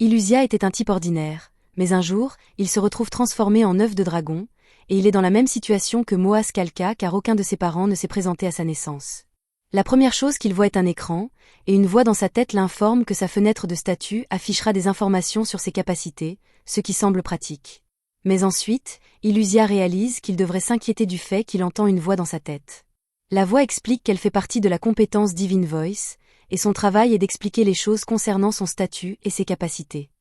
Illusia était un type ordinaire, mais un jour, il se retrouve transformé en œuf de dragon, et il est dans la même situation que Moas Kalka car aucun de ses parents ne s'est présenté à sa naissance. La première chose qu'il voit est un écran, et une voix dans sa tête l'informe que sa fenêtre de statut affichera des informations sur ses capacités, ce qui semble pratique. Mais ensuite, Illusia réalise qu'il devrait s'inquiéter du fait qu'il entend une voix dans sa tête. La voix explique qu'elle fait partie de la compétence Divine Voice, et son travail est d'expliquer les choses concernant son statut et ses capacités.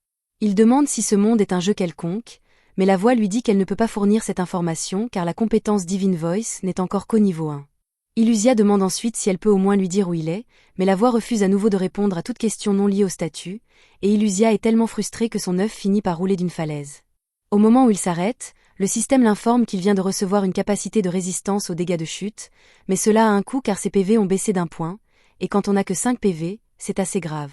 Il demande si ce monde est un jeu quelconque, mais la voix lui dit qu'elle ne peut pas fournir cette information car la compétence Divine Voice n'est encore qu'au niveau 1. Illusia demande ensuite si elle peut au moins lui dire où il est, mais la voix refuse à nouveau de répondre à toute question non liée au statut, et Illusia est tellement frustrée que son œuf finit par rouler d'une falaise. Au moment où il s'arrête, le système l'informe qu'il vient de recevoir une capacité de résistance aux dégâts de chute, mais cela a un coût car ses PV ont baissé d'1 point, et quand on n'a que 5 PV, c'est assez grave.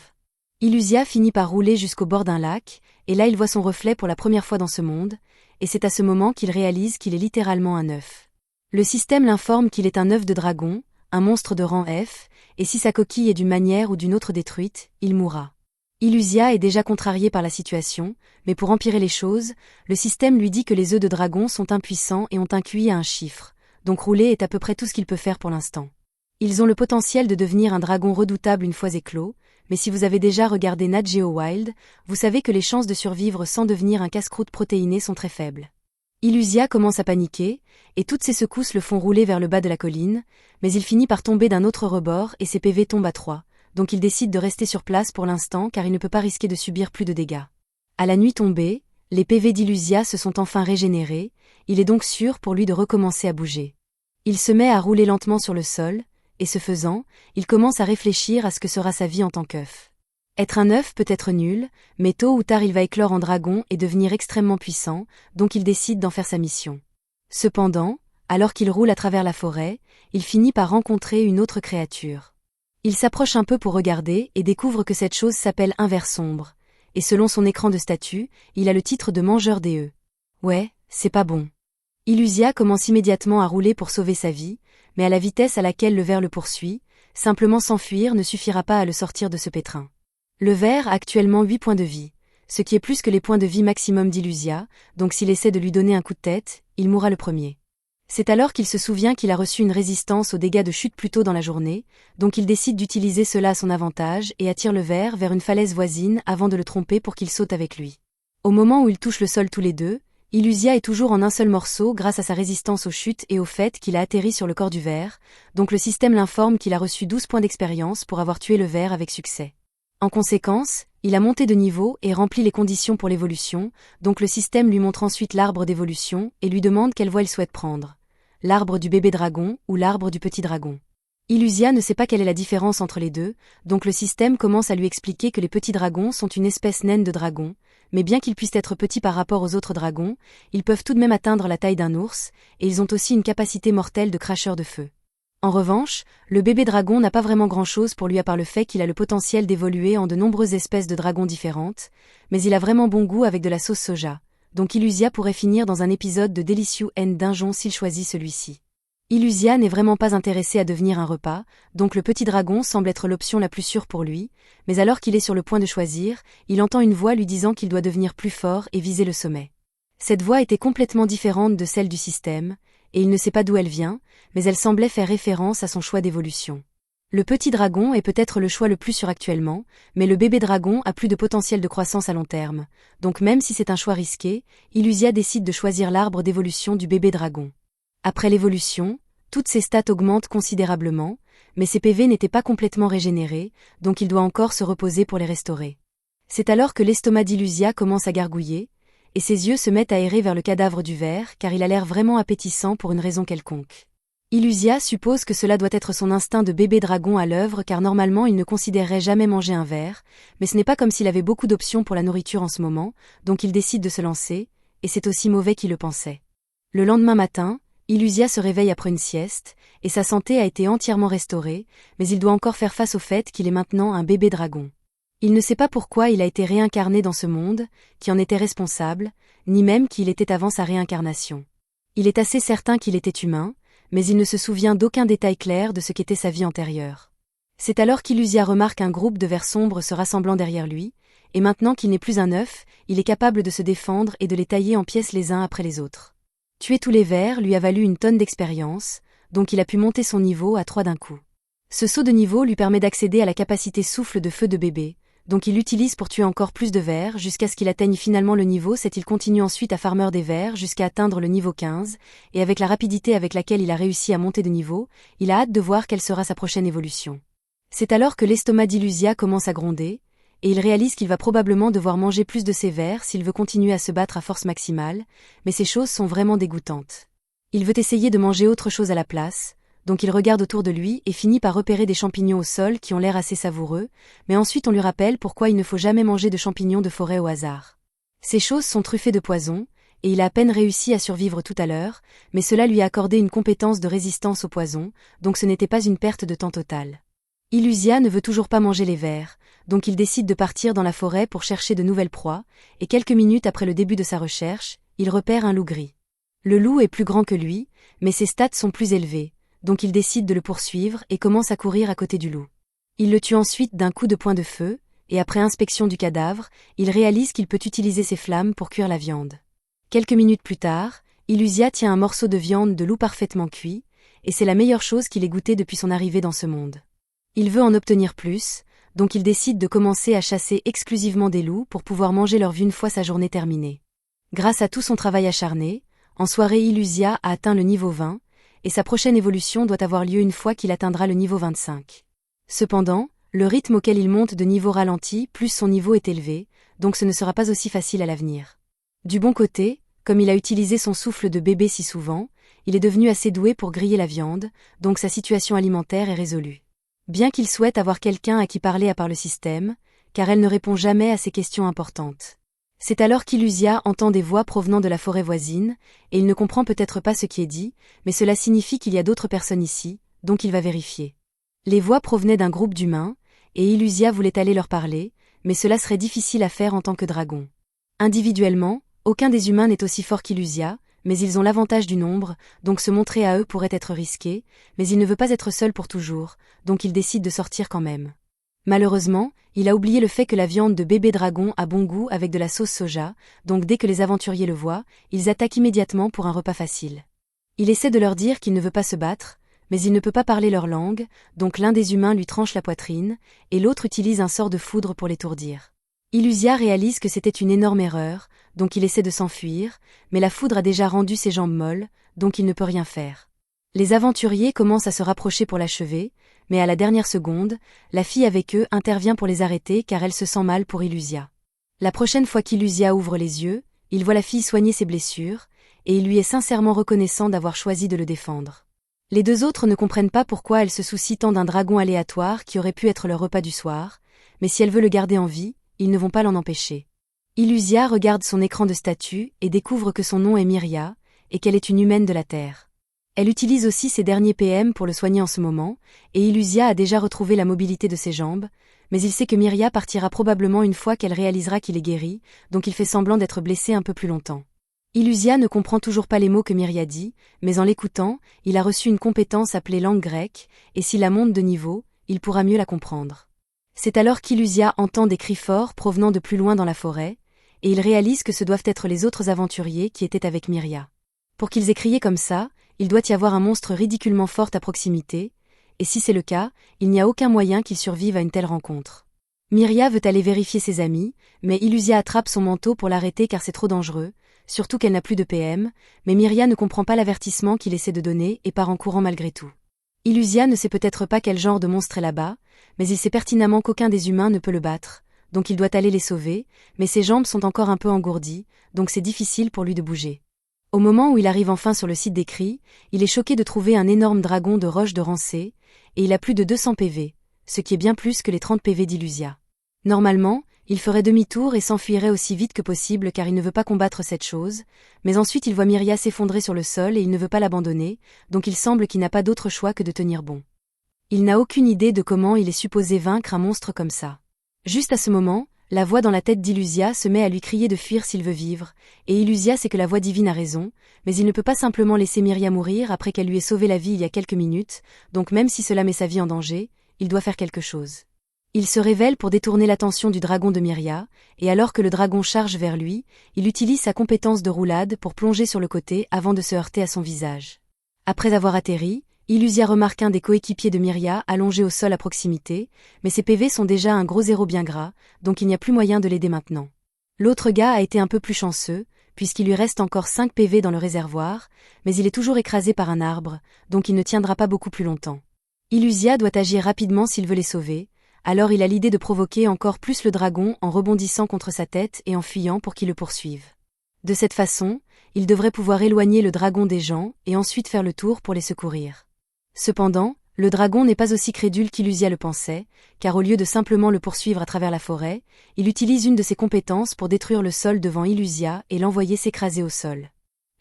Illusia finit par rouler jusqu'au bord d'un lac, et là il voit son reflet pour la première fois dans ce monde, et c'est à ce moment qu'il réalise qu'il est littéralement un œuf. Le système l'informe qu'il est un œuf de dragon, un monstre de rang F, et si sa coquille est d'une manière ou d'une autre détruite, il mourra. Illusia est déjà contrariée par la situation, mais pour empirer les choses, le système lui dit que les œufs de dragon sont impuissants et ont un QI à un chiffre, donc rouler est à peu près tout ce qu'il peut faire pour l'instant. Ils ont le potentiel de devenir un dragon redoutable une fois éclos, mais si vous avez déjà regardé Nat Geo Wild, vous savez que les chances de survivre sans devenir un casse-croûte protéiné sont très faibles. Illusia commence à paniquer, et toutes ses secousses le font rouler vers le bas de la colline, mais il finit par tomber d'un autre rebord et ses PV tombent à 3, donc il décide de rester sur place pour l'instant car il ne peut pas risquer de subir plus de dégâts. À la nuit tombée, les PV d'Illusia se sont enfin régénérés, il est donc sûr pour lui de recommencer à bouger. Il se met à rouler lentement sur le sol, et ce faisant, il commence à réfléchir à ce que sera sa vie en tant qu'œuf. Être un œuf peut être nul, mais tôt ou tard il va éclore en dragon et devenir extrêmement puissant, donc il décide d'en faire sa mission. Cependant, alors qu'il roule à travers la forêt, il finit par rencontrer une autre créature. Il s'approche un peu pour regarder et découvre que cette chose s'appelle un ver sombre, et selon son écran de statut, il a le titre de mangeur des œufs. Ouais, c'est pas bon. Illusia commence immédiatement à rouler pour sauver sa vie, mais à la vitesse à laquelle le ver le poursuit, simplement s'enfuir ne suffira pas à le sortir de ce pétrin. Le ver a actuellement 8 points de vie, ce qui est plus que les points de vie maximum d'Illusia, donc s'il essaie de lui donner un coup de tête, il mourra le premier. C'est alors qu'il se souvient qu'il a reçu une résistance aux dégâts de chute plus tôt dans la journée, donc il décide d'utiliser cela à son avantage et attire le ver vers une falaise voisine avant de le tromper pour qu'il saute avec lui. Au moment où ils touchent le sol tous les deux, Illusia est toujours en un seul morceau grâce à sa résistance aux chutes et au fait qu'il a atterri sur le corps du ver, donc le système l'informe qu'il a reçu 12 points d'expérience pour avoir tué le ver avec succès. En conséquence, il a monté de niveau et rempli les conditions pour l'évolution, donc le système lui montre ensuite l'arbre d'évolution et lui demande quelle voie il souhaite prendre. L'arbre du bébé dragon ou l'arbre du petit dragon. Illusia ne sait pas quelle est la différence entre les deux, donc le système commence à lui expliquer que les petits dragons sont une espèce naine de dragon, mais bien qu'ils puissent être petits par rapport aux autres dragons, ils peuvent tout de même atteindre la taille d'un ours, et ils ont aussi une capacité mortelle de cracheur de feu. En revanche, le bébé dragon n'a pas vraiment grand-chose pour lui à part le fait qu'il a le potentiel d'évoluer en de nombreuses espèces de dragons différentes, mais il a vraiment bon goût avec de la sauce soja, donc Illusia pourrait finir dans un épisode de Delicious End Dungeon s'il choisit celui-ci. Illusia n'est vraiment pas intéressé à devenir un repas, donc le petit dragon semble être l'option la plus sûre pour lui, mais alors qu'il est sur le point de choisir, il entend une voix lui disant qu'il doit devenir plus fort et viser le sommet. Cette voix était complètement différente de celle du système, et il ne sait pas d'où elle vient, mais elle semblait faire référence à son choix d'évolution. Le petit dragon est peut-être le choix le plus sûr actuellement, mais le bébé dragon a plus de potentiel de croissance à long terme, donc même si c'est un choix risqué, Illusia décide de choisir l'arbre d'évolution du bébé dragon. Après l'évolution, toutes ses stats augmentent considérablement, mais ses PV n'étaient pas complètement régénérés, donc il doit encore se reposer pour les restaurer. C'est alors que l'estomac d'Illusia commence à gargouiller, et ses yeux se mettent à errer vers le cadavre du ver car il a l'air vraiment appétissant pour une raison quelconque. Illusia suppose que cela doit être son instinct de bébé dragon à l'œuvre car normalement il ne considérerait jamais manger un ver, mais ce n'est pas comme s'il avait beaucoup d'options pour la nourriture en ce moment, donc il décide de se lancer, et c'est aussi mauvais qu'il le pensait. Le lendemain matin, Illusia se réveille après une sieste, et sa santé a été entièrement restaurée, mais il doit encore faire face au fait qu'il est maintenant un bébé dragon. Il ne sait pas pourquoi il a été réincarné dans ce monde, qui en était responsable, ni même qui il était avant sa réincarnation. Il est assez certain qu'il était humain, mais il ne se souvient d'aucun détail clair de ce qu'était sa vie antérieure. C'est alors qu'Illusia remarque un groupe de vers sombres se rassemblant derrière lui, et maintenant qu'il n'est plus un œuf, il est capable de se défendre et de les tailler en pièces les uns après les autres. Tuer tous les vers lui a valu une tonne d'expérience, donc il a pu monter son niveau à 3 d'un coup. Ce saut de niveau lui permet d'accéder à la capacité souffle de feu de bébé, donc il l'utilise pour tuer encore plus de vers jusqu'à ce qu'il atteigne finalement le niveau 7. Il continue ensuite à farmer des vers jusqu'à atteindre le niveau 15, et avec la rapidité avec laquelle il a réussi à monter de niveau, il a hâte de voir quelle sera sa prochaine évolution. C'est alors que l'estomac d'Illusia commence à gronder, et il réalise qu'il va probablement devoir manger plus de ces vers s'il veut continuer à se battre à force maximale, mais ces choses sont vraiment dégoûtantes. Il veut essayer de manger autre chose à la place, donc il regarde autour de lui et finit par repérer des champignons au sol qui ont l'air assez savoureux, mais ensuite on lui rappelle pourquoi il ne faut jamais manger de champignons de forêt au hasard. Ces choses sont truffées de poison, et il a à peine réussi à survivre tout à l'heure, mais cela lui a accordé une compétence de résistance au poison, donc ce n'était pas une perte de temps totale. Illusia ne veut toujours pas manger les vers, donc il décide de partir dans la forêt pour chercher de nouvelles proies, et quelques minutes après le début de sa recherche, il repère un loup gris. Le loup est plus grand que lui, mais ses stats sont plus élevés, donc il décide de le poursuivre et commence à courir à côté du loup. Il le tue ensuite d'un coup de poing de feu, et après inspection du cadavre, il réalise qu'il peut utiliser ses flammes pour cuire la viande. Quelques minutes plus tard, Illusia tient un morceau de viande de loup parfaitement cuit, et c'est la meilleure chose qu'il ait goûtée depuis son arrivée dans ce monde. Il veut en obtenir plus, donc il décide de commencer à chasser exclusivement des loups pour pouvoir manger leur vie une fois sa journée terminée. Grâce à tout son travail acharné, en soirée Illusia a atteint le niveau 20, et sa prochaine évolution doit avoir lieu une fois qu'il atteindra le niveau 25. Cependant, le rythme auquel il monte de niveau ralentit plus son niveau est élevé, donc ce ne sera pas aussi facile à l'avenir. Du bon côté, comme il a utilisé son souffle de bébé si souvent, il est devenu assez doué pour griller la viande, donc sa situation alimentaire est résolue. Bien qu'il souhaite avoir quelqu'un à qui parler à part le système, car elle ne répond jamais à ses questions importantes. C'est alors qu'Illusia entend des voix provenant de la forêt voisine, et il ne comprend peut-être pas ce qui est dit, mais cela signifie qu'il y a d'autres personnes ici, donc il va vérifier. Les voix provenaient d'un groupe d'humains, et Illusia voulait aller leur parler, mais cela serait difficile à faire en tant que dragon. Individuellement, aucun des humains n'est aussi fort qu'Illusia, mais ils ont l'avantage du nombre, donc se montrer à eux pourrait être risqué, mais il ne veut pas être seul pour toujours, donc il décide de sortir quand même. Malheureusement, il a oublié le fait que la viande de bébé dragon a bon goût avec de la sauce soja, donc dès que les aventuriers le voient, ils attaquent immédiatement pour un repas facile. Il essaie de leur dire qu'il ne veut pas se battre, mais il ne peut pas parler leur langue, donc l'un des humains lui tranche la poitrine, et l'autre utilise un sort de foudre pour l'étourdir. Illusia réalise que c'était une énorme erreur, donc il essaie de s'enfuir, mais la foudre a déjà rendu ses jambes molles, donc il ne peut rien faire. Les aventuriers commencent à se rapprocher pour l'achever, mais à la dernière seconde, la fille avec eux intervient pour les arrêter car elle se sent mal pour Illusia. La prochaine fois qu'Illusia ouvre les yeux, il voit la fille soigner ses blessures, et il lui est sincèrement reconnaissant d'avoir choisi de le défendre. Les deux autres ne comprennent pas pourquoi elle se soucie tant d'un dragon aléatoire qui aurait pu être leur repas du soir, mais si elle veut le garder en vie, ils ne vont pas l'en empêcher. Illusia regarde son écran de statut et découvre que son nom est Myria, et qu'elle est une humaine de la Terre. Elle utilise aussi ses derniers PM pour le soigner en ce moment, et Illusia a déjà retrouvé la mobilité de ses jambes, mais il sait que Myria partira probablement une fois qu'elle réalisera qu'il est guéri, donc il fait semblant d'être blessé un peu plus longtemps. Illusia ne comprend toujours pas les mots que Myria dit, mais en l'écoutant, il a reçu une compétence appelée langue grecque, et s'il la monte de niveau, il pourra mieux la comprendre. C'est alors qu'Illusia entend des cris forts provenant de plus loin dans la forêt, et il réalise que ce doivent être les autres aventuriers qui étaient avec Myria. Pour qu'ils aient crié comme ça, il doit y avoir un monstre ridiculement fort à proximité, et si c'est le cas, il n'y a aucun moyen qu'il survive à une telle rencontre. Myria veut aller vérifier ses amis, mais Illusia attrape son manteau pour l'arrêter car c'est trop dangereux, surtout qu'elle n'a plus de PM, mais Myria ne comprend pas l'avertissement qu'il essaie de donner et part en courant malgré tout. Illusia ne sait peut-être pas quel genre de monstre est là-bas, mais il sait pertinemment qu'aucun des humains ne peut le battre, donc il doit aller les sauver, mais ses jambes sont encore un peu engourdies, donc c'est difficile pour lui de bouger. Au moment où il arrive enfin sur le site des cris, il est choqué de trouver un énorme dragon de roche de Rancé, et il a plus de 200 PV, ce qui est bien plus que les 30 PV d'Illusia. Normalement, il ferait demi-tour et s'enfuirait aussi vite que possible car il ne veut pas combattre cette chose, mais ensuite il voit Myria s'effondrer sur le sol et il ne veut pas l'abandonner, donc il semble qu'il n'a pas d'autre choix que de tenir bon. Il n'a aucune idée de comment il est supposé vaincre un monstre comme ça. Juste à ce moment, la voix dans la tête d'Illusia se met à lui crier de fuir s'il veut vivre, et Illusia sait que la voix divine a raison, mais il ne peut pas simplement laisser Myria mourir après qu'elle lui ait sauvé la vie il y a quelques minutes, donc même si cela met sa vie en danger, il doit faire quelque chose. Il se révèle pour détourner l'attention du dragon de Myria, et alors que le dragon charge vers lui, il utilise sa compétence de roulade pour plonger sur le côté avant de se heurter à son visage. Après avoir atterri, Illusia remarque un des coéquipiers de Myria allongé au sol à proximité, mais ses PV sont déjà un gros zéro bien gras, donc il n'y a plus moyen de l'aider maintenant. L'autre gars a été un peu plus chanceux, puisqu'il lui reste encore 5 PV dans le réservoir, mais il est toujours écrasé par un arbre, donc il ne tiendra pas beaucoup plus longtemps. Illusia doit agir rapidement s'il veut les sauver, alors il a l'idée de provoquer encore plus le dragon en rebondissant contre sa tête et en fuyant pour qu'il le poursuive. De cette façon, il devrait pouvoir éloigner le dragon des gens et ensuite faire le tour pour les secourir. Cependant, le dragon n'est pas aussi crédule qu'Illusia le pensait, car au lieu de simplement le poursuivre à travers la forêt, il utilise une de ses compétences pour détruire le sol devant Illusia et l'envoyer s'écraser au sol.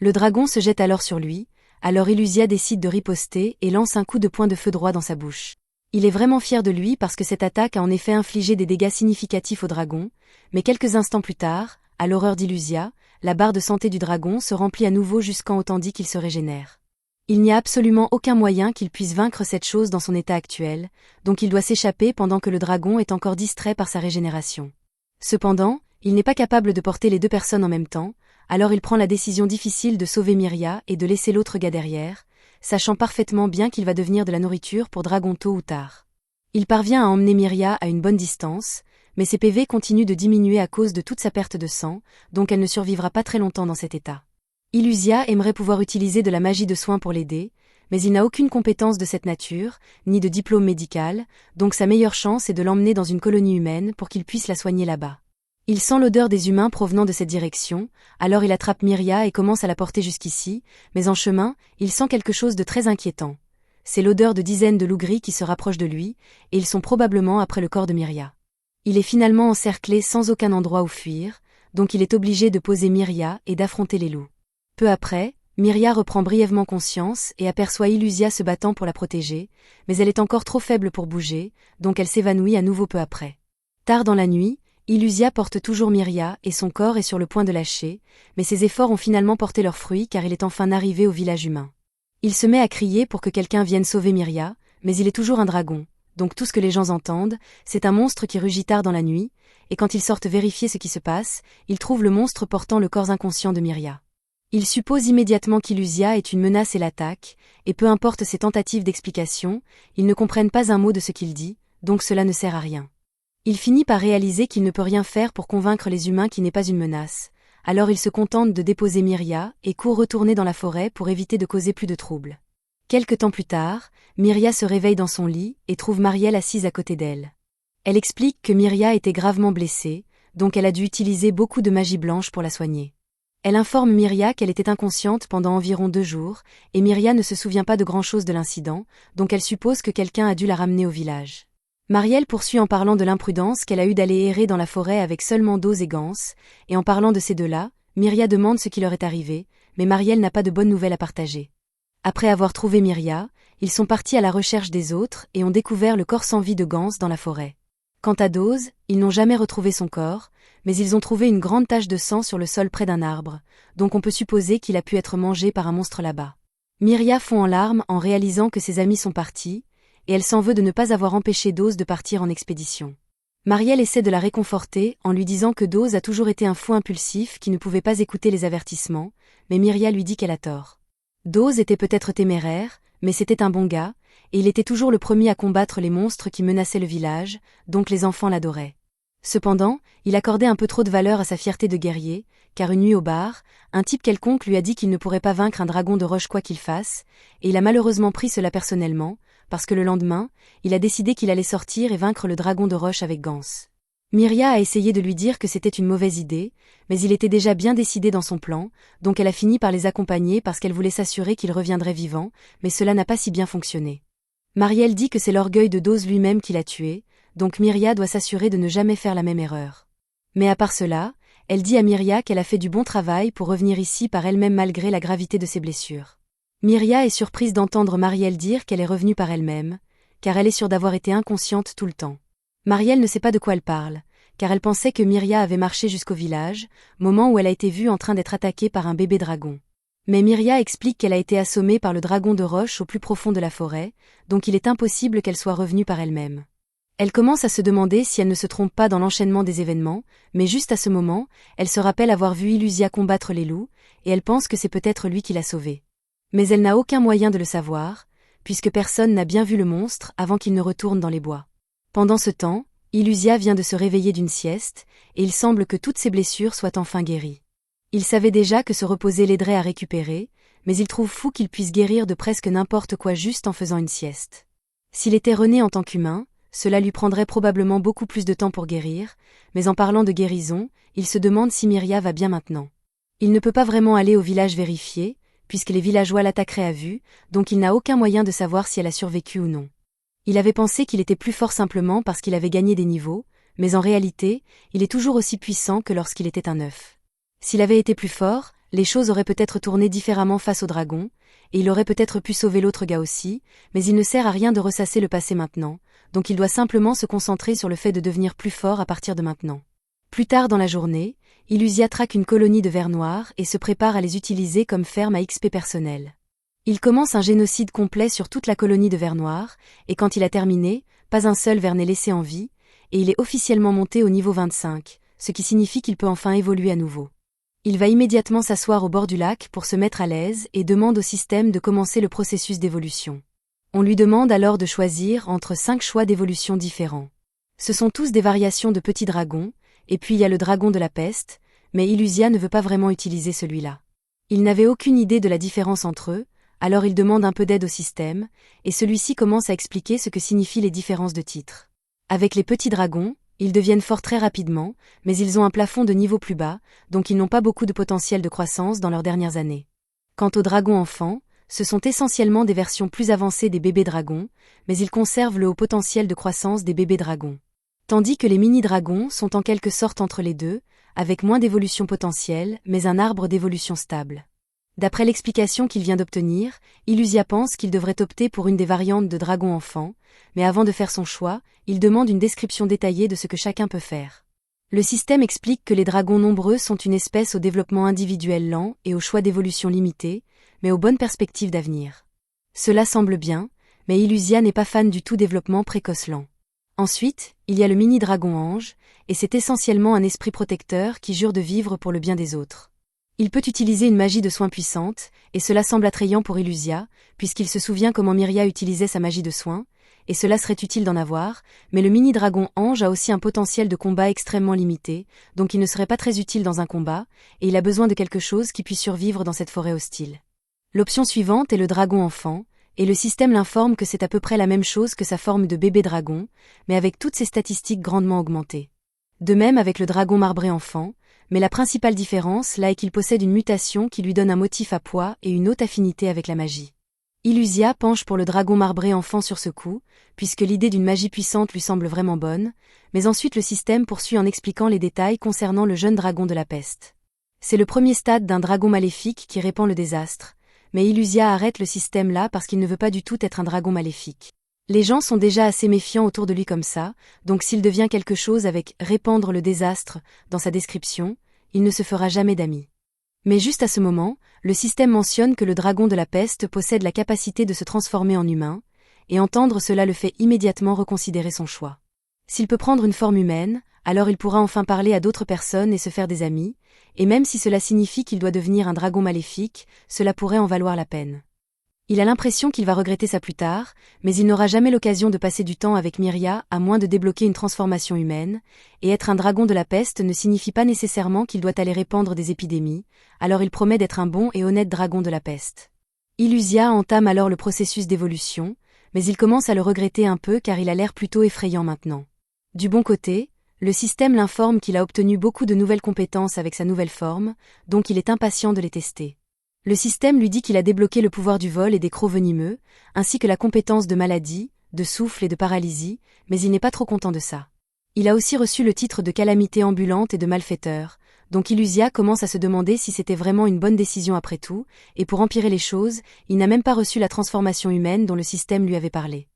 Le dragon se jette alors sur lui, alors Illusia décide de riposter et lance un coup de poing de feu droit dans sa bouche. Il est vraiment fier de lui parce que cette attaque a en effet infligé des dégâts significatifs au dragon, mais quelques instants plus tard, à l'horreur d'Illusia, la barre de santé du dragon se remplit à nouveau jusqu'en autant dit qu'il se régénère. Il n'y a absolument aucun moyen qu'il puisse vaincre cette chose dans son état actuel, donc il doit s'échapper pendant que le dragon est encore distrait par sa régénération. Cependant, il n'est pas capable de porter les deux personnes en même temps, alors il prend la décision difficile de sauver Myria et de laisser l'autre gars derrière, sachant parfaitement bien qu'il va devenir de la nourriture pour dragon tôt ou tard. Il parvient à emmener Myria à une bonne distance, mais ses PV continuent de diminuer à cause de toute sa perte de sang, donc elle ne survivra pas très longtemps dans cet état. Illusia aimerait pouvoir utiliser de la magie de soin pour l'aider, mais il n'a aucune compétence de cette nature, ni de diplôme médical, donc sa meilleure chance est de l'emmener dans une colonie humaine pour qu'il puisse la soigner là-bas. Il sent l'odeur des humains provenant de cette direction, alors il attrape Myria et commence à la porter jusqu'ici, mais en chemin, il sent quelque chose de très inquiétant. C'est l'odeur de dizaines de loups gris qui se rapprochent de lui, et ils sont probablement après le corps de Myria. Il est finalement encerclé sans aucun endroit où fuir, donc il est obligé de poser Myria et d'affronter les loups. Peu après, Myria reprend brièvement conscience et aperçoit Illusia se battant pour la protéger, mais elle est encore trop faible pour bouger, donc elle s'évanouit à nouveau peu après. Tard dans la nuit, Illusia porte toujours Myria et son corps est sur le point de lâcher, mais ses efforts ont finalement porté leurs fruits car il est enfin arrivé au village humain. Il se met à crier pour que quelqu'un vienne sauver Myria, mais il est toujours un dragon, donc tout ce que les gens entendent, c'est un monstre qui rugit tard dans la nuit, et quand ils sortent vérifier ce qui se passe, ils trouvent le monstre portant le corps inconscient de Myria. Ils supposent immédiatement qu'Illusia est une menace et l'attaque, et peu importe ses tentatives d'explication, ils ne comprennent pas un mot de ce qu'il dit, donc cela ne sert à rien. Il finit par réaliser qu'il ne peut rien faire pour convaincre les humains qu'il n'est pas une menace, alors il se contente de déposer Myria et court retourner dans la forêt pour éviter de causer plus de troubles. Quelque temps plus tard, Myria se réveille dans son lit et trouve Marielle assise à côté d'elle. Elle explique que Myria était gravement blessée, donc elle a dû utiliser beaucoup de magie blanche pour la soigner. Elle informe Myria qu'elle était inconsciente pendant environ 2 jours, et Myria ne se souvient pas de grand-chose de l'incident, donc elle suppose que quelqu'un a dû la ramener au village. Marielle poursuit en parlant de l'imprudence qu'elle a eue d'aller errer dans la forêt avec seulement Dose et Gans, et en parlant de ces deux-là, Myria demande ce qui leur est arrivé, mais Marielle n'a pas de bonnes nouvelles à partager. Après avoir trouvé Myria, ils sont partis à la recherche des autres et ont découvert le corps sans vie de Gans dans la forêt. Quant à Dose, ils n'ont jamais retrouvé son corps, mais ils ont trouvé une grande tache de sang sur le sol près d'un arbre, donc on peut supposer qu'il a pu être mangé par un monstre là-bas. Myria fond en larmes en réalisant que ses amis sont partis, et elle s'en veut de ne pas avoir empêché Dose de partir en expédition. Marielle essaie de la réconforter en lui disant que Dose a toujours été un fou impulsif qui ne pouvait pas écouter les avertissements, mais Myria lui dit qu'elle a tort. Dose était peut-être téméraire, mais c'était un bon gars, et il était toujours le premier à combattre les monstres qui menaçaient le village, donc les enfants l'adoraient. Cependant, il accordait un peu trop de valeur à sa fierté de guerrier, car une nuit au bar, un type quelconque lui a dit qu'il ne pourrait pas vaincre un dragon de roche quoi qu'il fasse, et il a malheureusement pris cela personnellement, parce que le lendemain, il a décidé qu'il allait sortir et vaincre le dragon de roche avec Gans. Myria a essayé de lui dire que c'était une mauvaise idée, mais il était déjà bien décidé dans son plan, donc elle a fini par les accompagner parce qu'elle voulait s'assurer qu'il reviendrait vivant, mais cela n'a pas si bien fonctionné. Marielle dit que c'est l'orgueil de Dose lui-même qui l'a tué, donc Myria doit s'assurer de ne jamais faire la même erreur. Mais à part cela, elle dit à Myria qu'elle a fait du bon travail pour revenir ici par elle-même malgré la gravité de ses blessures. Myria est surprise d'entendre Marielle dire qu'elle est revenue par elle-même, car elle est sûre d'avoir été inconsciente tout le temps. Marielle ne sait pas de quoi elle parle, car elle pensait que Myria avait marché jusqu'au village, moment où elle a été vue en train d'être attaquée par un bébé dragon. Mais Myria explique qu'elle a été assommée par le dragon de roche au plus profond de la forêt, donc il est impossible qu'elle soit revenue par elle-même. Elle commence à se demander si elle ne se trompe pas dans l'enchaînement des événements, mais juste à ce moment, elle se rappelle avoir vu Illusia combattre les loups, et elle pense que c'est peut-être lui qui l'a sauvée. Mais elle n'a aucun moyen de le savoir, puisque personne n'a bien vu le monstre avant qu'il ne retourne dans les bois. Pendant ce temps, Illusia vient de se réveiller d'une sieste, et il semble que toutes ses blessures soient enfin guéries. Il savait déjà que se reposer l'aiderait à récupérer, mais il trouve fou qu'il puisse guérir de presque n'importe quoi juste en faisant une sieste. S'il était rené en tant qu'humain, cela lui prendrait probablement beaucoup plus de temps pour guérir, mais en parlant de guérison, il se demande si Myria va bien maintenant. Il ne peut pas vraiment aller au village vérifier, puisque les villageois l'attaqueraient à vue, donc il n'a aucun moyen de savoir si elle a survécu ou non. Il avait pensé qu'il était plus fort simplement parce qu'il avait gagné des niveaux, mais en réalité, il est toujours aussi puissant que lorsqu'il était un œuf. S'il avait été plus fort, les choses auraient peut-être tourné différemment face au dragon, et il aurait peut-être pu sauver l'autre gars aussi, mais il ne sert à rien de ressasser le passé maintenant, donc il doit simplement se concentrer sur le fait de devenir plus fort à partir de maintenant. Plus tard dans la journée, Illusia traque une colonie de vers noirs et se prépare à les utiliser comme ferme à XP personnel. Il commence un génocide complet sur toute la colonie de vers noirs, et quand il a terminé, pas un seul ver n'est laissé en vie, et il est officiellement monté au niveau 25, ce qui signifie qu'il peut enfin évoluer à nouveau. Il va immédiatement s'asseoir au bord du lac pour se mettre à l'aise et demande au système de commencer le processus d'évolution. On lui demande alors de choisir entre 5 choix d'évolution différents. Ce sont tous des variations de petits dragons, et puis il y a le dragon de la peste, mais Illusia ne veut pas vraiment utiliser celui-là. Il n'avait aucune idée de la différence entre eux, alors il demande un peu d'aide au système, et celui-ci commence à expliquer ce que signifient les différences de titres. Avec les petits dragons, ils deviennent forts très rapidement, mais ils ont un plafond de niveau plus bas, donc ils n'ont pas beaucoup de potentiel de croissance dans leurs dernières années. Quant aux dragons enfants, ce sont essentiellement des versions plus avancées des bébés dragons, mais ils conservent le haut potentiel de croissance des bébés dragons. Tandis que les mini-dragons sont en quelque sorte entre les deux, avec moins d'évolution potentielle, mais un arbre d'évolution stable. D'après l'explication qu'il vient d'obtenir, Illusia pense qu'il devrait opter pour une des variantes de dragon enfant, mais avant de faire son choix, il demande une description détaillée de ce que chacun peut faire. Le système explique que les dragons nombreux sont une espèce au développement individuel lent et au choix d'évolution limité, mais aux bonnes perspectives d'avenir. Cela semble bien, mais Illusia n'est pas fan du tout développement précoce lent. Ensuite, il y a le mini-dragon ange, et c'est essentiellement un esprit protecteur qui jure de vivre pour le bien des autres. Il peut utiliser une magie de soin puissante, et cela semble attrayant pour Illusia, puisqu'il se souvient comment Myria utilisait sa magie de soin, et cela serait utile d'en avoir, mais le mini-dragon ange a aussi un potentiel de combat extrêmement limité, donc il ne serait pas très utile dans un combat, et il a besoin de quelque chose qui puisse survivre dans cette forêt hostile. L'option suivante est le dragon enfant, et le système l'informe que c'est à peu près la même chose que sa forme de bébé dragon, mais avec toutes ses statistiques grandement augmentées. De même avec le dragon marbré enfant, mais la principale différence là est qu'il possède une mutation qui lui donne un motif à poids et une haute affinité avec la magie. Illusia penche pour le dragon marbré enfant sur ce coup, puisque l'idée d'une magie puissante lui semble vraiment bonne, mais ensuite le système poursuit en expliquant les détails concernant le jeune dragon de la peste. C'est le premier stade d'un dragon maléfique qui répand le désastre, mais Illusia arrête le système là parce qu'il ne veut pas du tout être un dragon maléfique. Les gens sont déjà assez méfiants autour de lui comme ça, donc s'il devient quelque chose avec « répandre le désastre » dans sa description, il ne se fera jamais d'amis. Mais juste à ce moment, le système mentionne que le dragon de la peste possède la capacité de se transformer en humain, et entendre cela le fait immédiatement reconsidérer son choix. S'il peut prendre une forme humaine, alors il pourra enfin parler à d'autres personnes et se faire des amis, et même si cela signifie qu'il doit devenir un dragon maléfique, cela pourrait en valoir la peine. Il a l'impression qu'il va regretter ça plus tard, mais il n'aura jamais l'occasion de passer du temps avec Myria à moins de débloquer une transformation humaine, et être un dragon de la peste ne signifie pas nécessairement qu'il doit aller répandre des épidémies, alors il promet d'être un bon et honnête dragon de la peste. Illusia entame alors le processus d'évolution, mais il commence à le regretter un peu car il a l'air plutôt effrayant maintenant. Du bon côté, le système l'informe qu'il a obtenu beaucoup de nouvelles compétences avec sa nouvelle forme, donc il est impatient de les tester. Le système lui dit qu'il a débloqué le pouvoir du vol et des crocs venimeux, ainsi que la compétence de maladie, de souffle et de paralysie, mais il n'est pas trop content de ça. Il a aussi reçu le titre de calamité ambulante et de malfaiteur, donc Illusia commence à se demander si c'était vraiment une bonne décision après tout, et pour empirer les choses, il n'a même pas reçu la transformation humaine dont le système lui avait parlé.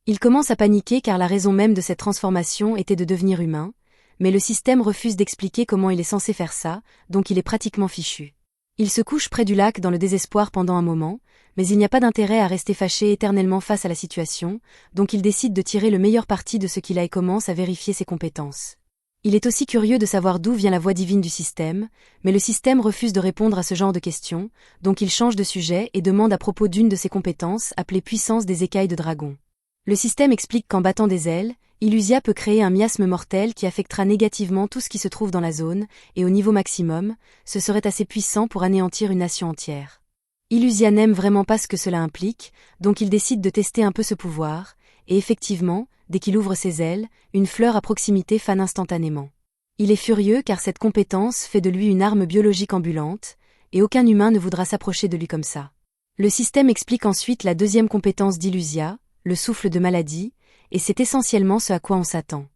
Il commence à paniquer car la raison même de cette transformation était de devenir humain, mais le système refuse d'expliquer comment il est censé faire ça, donc il est pratiquement fichu. Il se couche près du lac dans le désespoir pendant un moment, mais il n'y a pas d'intérêt à rester fâché éternellement face à la situation, donc il décide de tirer le meilleur parti de ce qu'il a et commence à vérifier ses compétences. Il est aussi curieux de savoir d'où vient la voix divine du système, mais le système refuse de répondre à ce genre de questions, donc il change de sujet et demande à propos d'une de ses compétences appelée puissance des écailles de dragon. Le système explique qu'en battant des ailes, Illusia peut créer un miasme mortel qui affectera négativement tout ce qui se trouve dans la zone, et au niveau maximum, ce serait assez puissant pour anéantir une nation entière. Illusia n'aime vraiment pas ce que cela implique, donc il décide de tester un peu ce pouvoir, et effectivement, dès qu'il ouvre ses ailes, une fleur à proximité fane instantanément. Il est furieux car cette compétence fait de lui une arme biologique ambulante, et aucun humain ne voudra s'approcher de lui comme ça. Le système explique ensuite la deuxième compétence d'Illusia, le souffle de maladie, et c'est essentiellement ce à quoi on s'attend.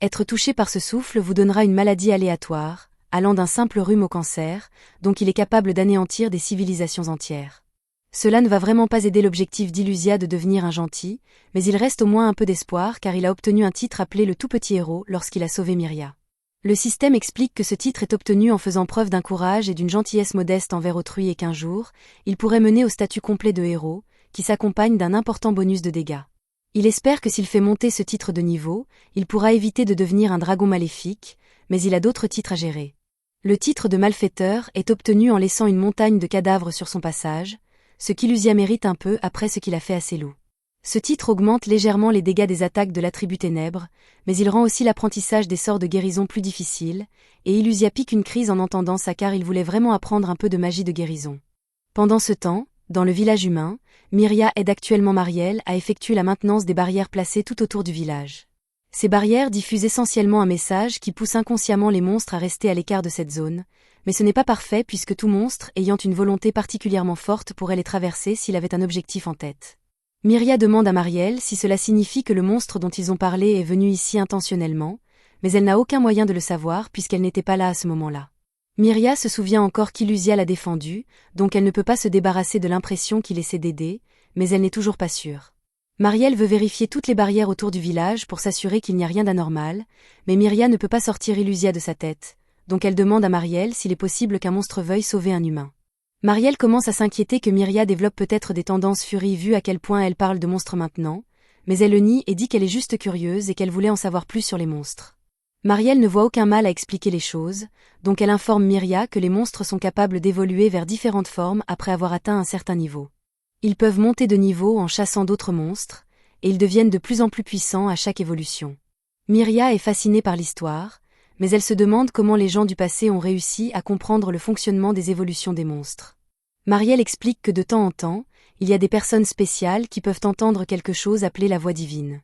Être touché par ce souffle vous donnera une maladie aléatoire, allant d'un simple rhume au cancer, donc il est capable d'anéantir des civilisations entières. Cela ne va vraiment pas aider l'objectif d'Illusia de devenir un gentil, mais il reste au moins un peu d'espoir car il a obtenu un titre appelé le tout petit héros lorsqu'il a sauvé Myria. Le système explique que ce titre est obtenu en faisant preuve d'un courage et d'une gentillesse modeste envers autrui et qu'un jour, il pourrait mener au statut complet de héros, qui s'accompagne d'un important bonus de dégâts. Il espère que s'il fait monter ce titre de niveau, il pourra éviter de devenir un dragon maléfique, mais il a d'autres titres à gérer. Le titre de malfaiteur est obtenu en laissant une montagne de cadavres sur son passage, ce qu'Illusia mérite un peu après ce qu'il a fait à ses loups. Ce titre augmente légèrement les dégâts des attaques de l'attribut ténèbres, mais il rend aussi l'apprentissage des sorts de guérison plus difficile, et Illusia pique une crise en entendant ça car il voulait vraiment apprendre un peu de magie de guérison. Pendant ce temps, dans le village humain, Myria aide actuellement Mariel à effectuer la maintenance des barrières placées tout autour du village. Ces barrières diffusent essentiellement un message qui pousse inconsciemment les monstres à rester à l'écart de cette zone, mais ce n'est pas parfait puisque tout monstre ayant une volonté particulièrement forte pourrait les traverser s'il avait un objectif en tête. Myria demande à Mariel si cela signifie que le monstre dont ils ont parlé est venu ici intentionnellement, mais elle n'a aucun moyen de le savoir puisqu'elle n'était pas là à ce moment-là. Myria se souvient encore qu'Illusia l'a défendue, donc elle ne peut pas se débarrasser de l'impression qu'il essaie d'aider, mais elle n'est toujours pas sûre. Mariel veut vérifier toutes les barrières autour du village pour s'assurer qu'il n'y a rien d'anormal, mais Myria ne peut pas sortir Illusia de sa tête, donc elle demande à Mariel s'il est possible qu'un monstre veuille sauver un humain. Mariel commence à s'inquiéter que Myria développe peut-être des tendances furie vu à quel point elle parle de monstres maintenant, mais elle le nie et dit qu'elle est juste curieuse et qu'elle voulait en savoir plus sur les monstres. Mariel ne voit aucun mal à expliquer les choses, donc elle informe Myria que les monstres sont capables d'évoluer vers différentes formes après avoir atteint un certain niveau. Ils peuvent monter de niveau en chassant d'autres monstres, et ils deviennent de plus en plus puissants à chaque évolution. Myria est fascinée par l'histoire, mais elle se demande comment les gens du passé ont réussi à comprendre le fonctionnement des évolutions des monstres. Mariel explique que de temps en temps, il y a des personnes spéciales qui peuvent entendre quelque chose appelé la voix divine.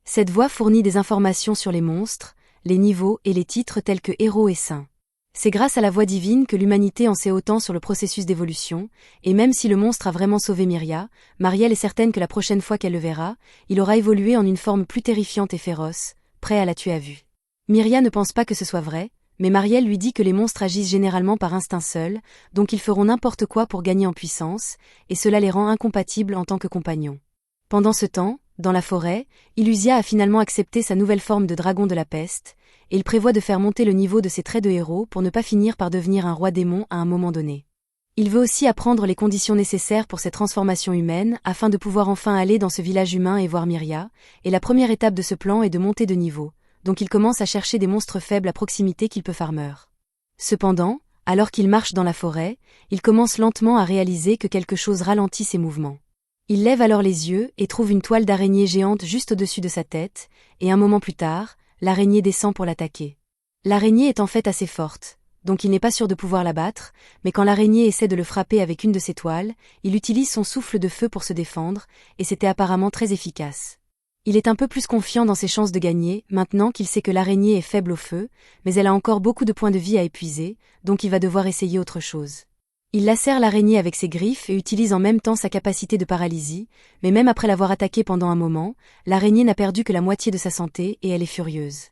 Cette voix fournit des informations sur les monstres, les niveaux et les titres tels que héros et saints. C'est grâce à la voix divine que l'humanité en sait autant sur le processus d'évolution, et même si le monstre a vraiment sauvé Myria, Mariel est certaine que la prochaine fois qu'elle le verra, il aura évolué en une forme plus terrifiante et féroce, prêt à la tuer à vue. Myria ne pense pas que ce soit vrai, mais Mariel lui dit que les monstres agissent généralement par instinct seul, donc ils feront n'importe quoi pour gagner en puissance, et cela les rend incompatibles en tant que compagnons. Pendant ce temps, dans la forêt, Illusia a finalement accepté sa nouvelle forme de dragon de la peste, et il prévoit de faire monter le niveau de ses traits de héros pour ne pas finir par devenir un roi démon à un moment donné. Il veut aussi apprendre les conditions nécessaires pour cette transformation humaine afin de pouvoir enfin aller dans ce village humain et voir Myria, et la première étape de ce plan est de monter de niveau, donc il commence à chercher des monstres faibles à proximité qu'il peut farmer. Cependant, alors qu'il marche dans la forêt, il commence lentement à réaliser que quelque chose ralentit ses mouvements. Il lève alors les yeux et trouve une toile d'araignée géante juste au-dessus de sa tête, et un moment plus tard, l'araignée descend pour l'attaquer. L'araignée est en fait assez forte, donc il n'est pas sûr de pouvoir la battre, mais quand l'araignée essaie de le frapper avec une de ses toiles, il utilise son souffle de feu pour se défendre, et c'était apparemment très efficace. Il est un peu plus confiant dans ses chances de gagner, maintenant qu'il sait que l'araignée est faible au feu, mais elle a encore beaucoup de points de vie à épuiser, donc il va devoir essayer autre chose. Il lacère l'araignée avec ses griffes et utilise en même temps sa capacité de paralysie, mais même après l'avoir attaquée pendant un moment, l'araignée n'a perdu que la moitié de sa santé et elle est furieuse.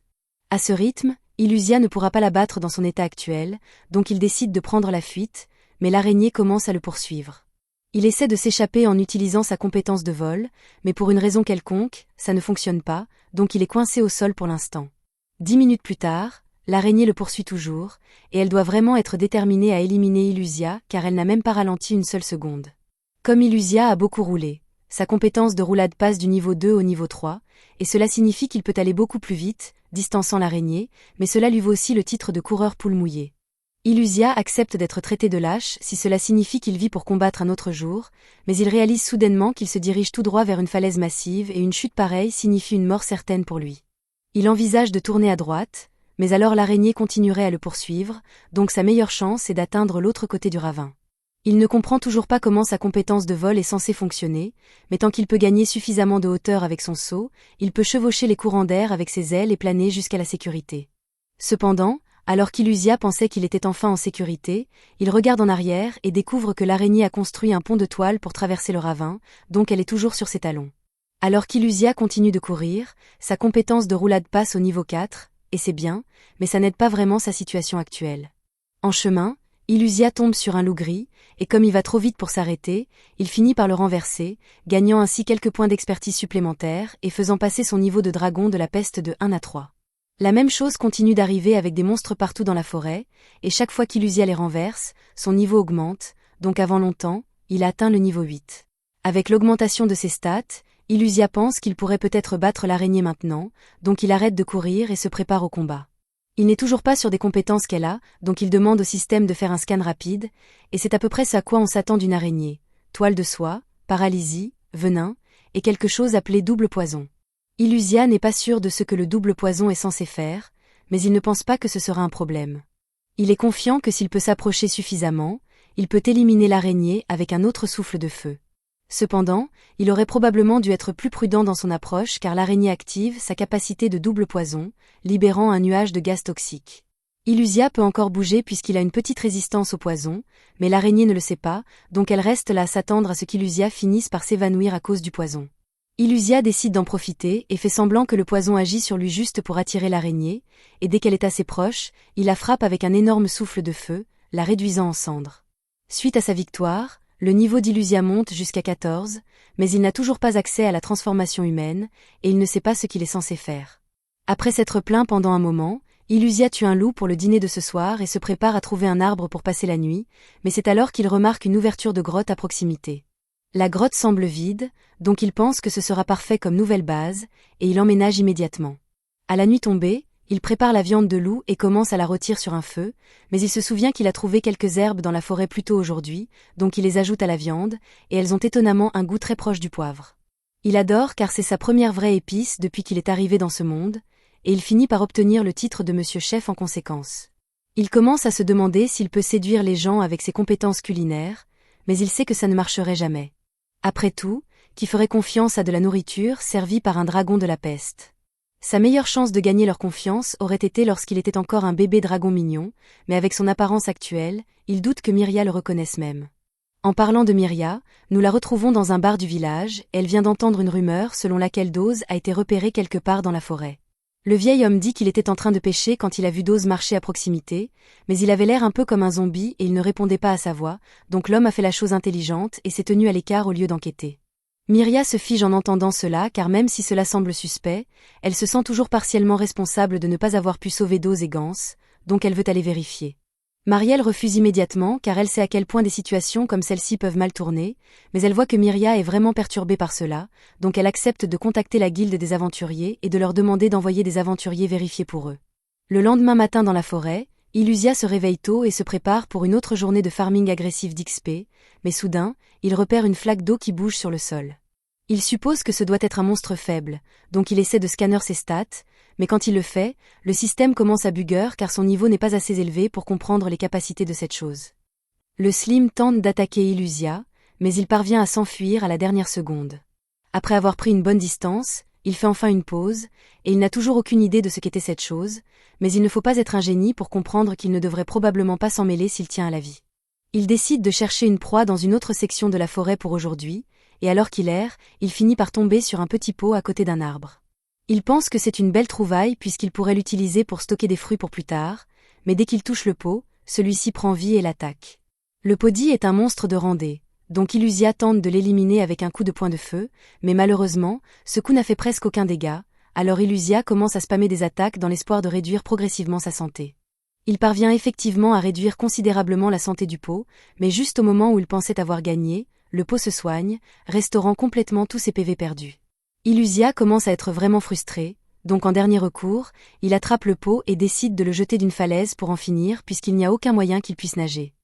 À ce rythme, Illusia ne pourra pas la battre dans son état actuel, donc il décide de prendre la fuite, mais l'araignée commence à le poursuivre. Il essaie de s'échapper en utilisant sa compétence de vol, mais pour une raison quelconque, ça ne fonctionne pas, donc il est coincé au sol pour l'instant. 10 minutes plus tard, L'araignée le poursuit toujours, et elle doit vraiment être déterminée à éliminer Illusia car elle n'a même pas ralenti une seule seconde. Comme Illusia a beaucoup roulé, sa compétence de roulade passe du niveau 2 au niveau 3, et cela signifie qu'il peut aller beaucoup plus vite, distançant l'araignée, mais cela lui vaut aussi le titre de coureur poule mouillée. Illusia accepte d'être traité de lâche si cela signifie qu'il vit pour combattre un autre jour, mais il réalise soudainement qu'il se dirige tout droit vers une falaise massive et une chute pareille signifie une mort certaine pour lui. Il envisage de tourner à droite, mais alors l'araignée continuerait à le poursuivre, donc sa meilleure chance est d'atteindre l'autre côté du ravin. Il ne comprend toujours pas comment sa compétence de vol est censée fonctionner, mais tant qu'il peut gagner suffisamment de hauteur avec son saut, il peut chevaucher les courants d'air avec ses ailes et planer jusqu'à la sécurité. Cependant, alors qu'Illusia pensait qu'il était enfin en sécurité, il regarde en arrière et découvre que l'araignée a construit un pont de toile pour traverser le ravin, donc elle est toujours sur ses talons. Alors qu'Illusia continue de courir, sa compétence de roulade passe au niveau 4, et c'est bien, mais ça n'aide pas vraiment sa situation actuelle. En chemin, Illusia tombe sur un loup gris, et comme il va trop vite pour s'arrêter, il finit par le renverser, gagnant ainsi quelques points d'expertise supplémentaires et faisant passer son niveau de dragon de la peste de 1 à 3. La même chose continue d'arriver avec des monstres partout dans la forêt, et chaque fois qu'Illusia les renverse, son niveau augmente, donc avant longtemps, il a atteint le niveau 8. Avec l'augmentation de ses stats, Illusia pense qu'il pourrait peut-être battre l'araignée maintenant, donc il arrête de courir et se prépare au combat. Il n'est toujours pas sur des compétences qu'elle a, donc il demande au système de faire un scan rapide, et c'est à peu près ce à quoi on s'attend d'une araignée. Toile de soie, paralysie, venin, et quelque chose appelé double poison. Illusia n'est pas sûr de ce que le double poison est censé faire, mais il ne pense pas que ce sera un problème. Il est confiant que s'il peut s'approcher suffisamment, il peut éliminer l'araignée avec un autre souffle de feu. Cependant, il aurait probablement dû être plus prudent dans son approche car l'araignée active sa capacité de double poison, libérant un nuage de gaz toxique. Illusia peut encore bouger puisqu'il a une petite résistance au poison, mais l'araignée ne le sait pas, donc elle reste là à s'attendre à ce qu'Illusia finisse par s'évanouir à cause du poison. Illusia décide d'en profiter et fait semblant que le poison agit sur lui juste pour attirer l'araignée, et dès qu'elle est assez proche, il la frappe avec un énorme souffle de feu, la réduisant en cendres. Suite à sa victoire, le niveau d'Illusia monte jusqu'à 14, mais il n'a toujours pas accès à la transformation humaine, et il ne sait pas ce qu'il est censé faire. Après s'être plaint pendant un moment, Illusia tue un loup pour le dîner de ce soir et se prépare à trouver un arbre pour passer la nuit, mais c'est alors qu'il remarque une ouverture de grotte à proximité. La grotte semble vide, donc il pense que ce sera parfait comme nouvelle base, et il emménage immédiatement. À la nuit tombée, il prépare la viande de loup et commence à la rôtir sur un feu, mais il se souvient qu'il a trouvé quelques herbes dans la forêt plus tôt aujourd'hui, donc il les ajoute à la viande, et elles ont étonnamment un goût très proche du poivre. Il adore car c'est sa première vraie épice depuis qu'il est arrivé dans ce monde, et il finit par obtenir le titre de Monsieur Chef en conséquence. Il commence à se demander s'il peut séduire les gens avec ses compétences culinaires, mais il sait que ça ne marcherait jamais. Après tout, qui ferait confiance à de la nourriture servie par un dragon de la peste? Sa meilleure chance de gagner leur confiance aurait été lorsqu'il était encore un bébé dragon mignon, mais avec son apparence actuelle, il doute que Myria le reconnaisse même. En parlant de Myria, nous la retrouvons dans un bar du village, et elle vient d'entendre une rumeur selon laquelle Dose a été repéré quelque part dans la forêt. Le vieil homme dit qu'il était en train de pêcher quand il a vu Dose marcher à proximité, mais il avait l'air un peu comme un zombie et il ne répondait pas à sa voix, donc l'homme a fait la chose intelligente et s'est tenu à l'écart au lieu d'enquêter. Myria se fige en entendant cela car même si cela semble suspect, elle se sent toujours partiellement responsable de ne pas avoir pu sauver Dose et Gans, donc elle veut aller vérifier. Marielle refuse immédiatement car elle sait à quel point des situations comme celle-ci peuvent mal tourner, mais elle voit que Myria est vraiment perturbée par cela, donc elle accepte de contacter la guilde des aventuriers et de leur demander d'envoyer des aventuriers vérifier pour eux. Le lendemain matin dans la forêt, Illusia se réveille tôt et se prépare pour une autre journée de farming agressif d'XP, mais soudain, il repère une flaque d'eau qui bouge sur le sol. Il suppose que ce doit être un monstre faible, donc il essaie de scanner ses stats, mais quand il le fait, le système commence à bugger car son niveau n'est pas assez élevé pour comprendre les capacités de cette chose. Le Slim tente d'attaquer Illusia, mais il parvient à s'enfuir à la dernière seconde. Après avoir pris une bonne distance, il fait enfin une pause, et il n'a toujours aucune idée de ce qu'était cette chose, mais il ne faut pas être un génie pour comprendre qu'il ne devrait probablement pas s'en mêler s'il tient à la vie. Il décide de chercher une proie dans une autre section de la forêt pour aujourd'hui, et alors qu'il erre, il finit par tomber sur un petit pot à côté d'un arbre. Il pense que c'est une belle trouvaille puisqu'il pourrait l'utiliser pour stocker des fruits pour plus tard, mais dès qu'il touche le pot, celui-ci prend vie et l'attaque. Le Podi est un monstre de randée, donc Illusia tente de l'éliminer avec un coup de poing de feu, mais malheureusement, ce coup n'a fait presque aucun dégât, Alors Illusia commence à spammer des attaques dans l'espoir de réduire progressivement sa santé. Il parvient effectivement à réduire considérablement la santé du pot, mais juste au moment où il pensait avoir gagné, le pot se soigne, restaurant complètement tous ses PV perdus. Illusia commence à être vraiment frustré, donc en dernier recours, il attrape le pot et décide de le jeter d'une falaise pour en finir puisqu'il n'y a aucun moyen qu'il puisse nager.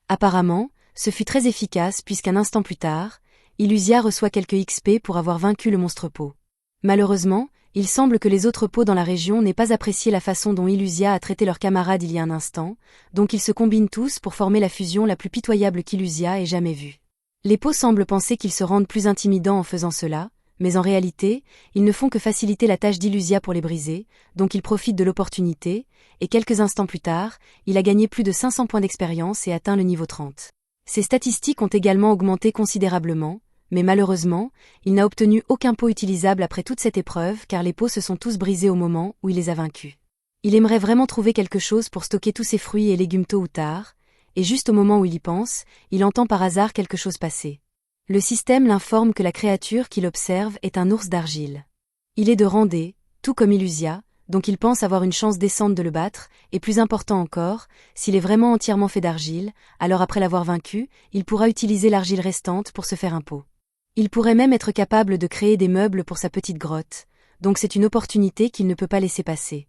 Apparemment, ce fut très efficace puisqu'un instant plus tard, Illusia reçoit quelques XP pour avoir vaincu le monstre pot. Malheureusement, il semble que les autres pots dans la région n'aient pas apprécié la façon dont Illusia a traité leurs camarades il y a un instant, donc ils se combinent tous pour former la fusion la plus pitoyable qu'Illusia ait jamais vue. Les pots semblent penser qu'ils se rendent plus intimidants en faisant cela, mais en réalité, ils ne font que faciliter la tâche d'Illusia pour les briser, donc il profite de l'opportunité, et quelques instants plus tard, il a gagné plus de 500 points d'expérience et atteint le niveau 30. Ses statistiques ont également augmenté considérablement, mais malheureusement, il n'a obtenu aucun pot utilisable après toute cette épreuve car les pots se sont tous brisés au moment où il les a vaincus. Il aimerait vraiment trouver quelque chose pour stocker tous ses fruits et légumes tôt ou tard, et juste au moment où il y pense, il entend par hasard quelque chose passer. Le système l'informe que la créature qu'il observe est un ours d'argile. Il est de rang D, tout comme Illusia, donc il pense avoir une chance décente de le battre, et plus important encore, s'il est vraiment entièrement fait d'argile, alors après l'avoir vaincu, il pourra utiliser l'argile restante pour se faire un pot. Il pourrait même être capable de créer des meubles pour sa petite grotte, donc c'est une opportunité qu'il ne peut pas laisser passer.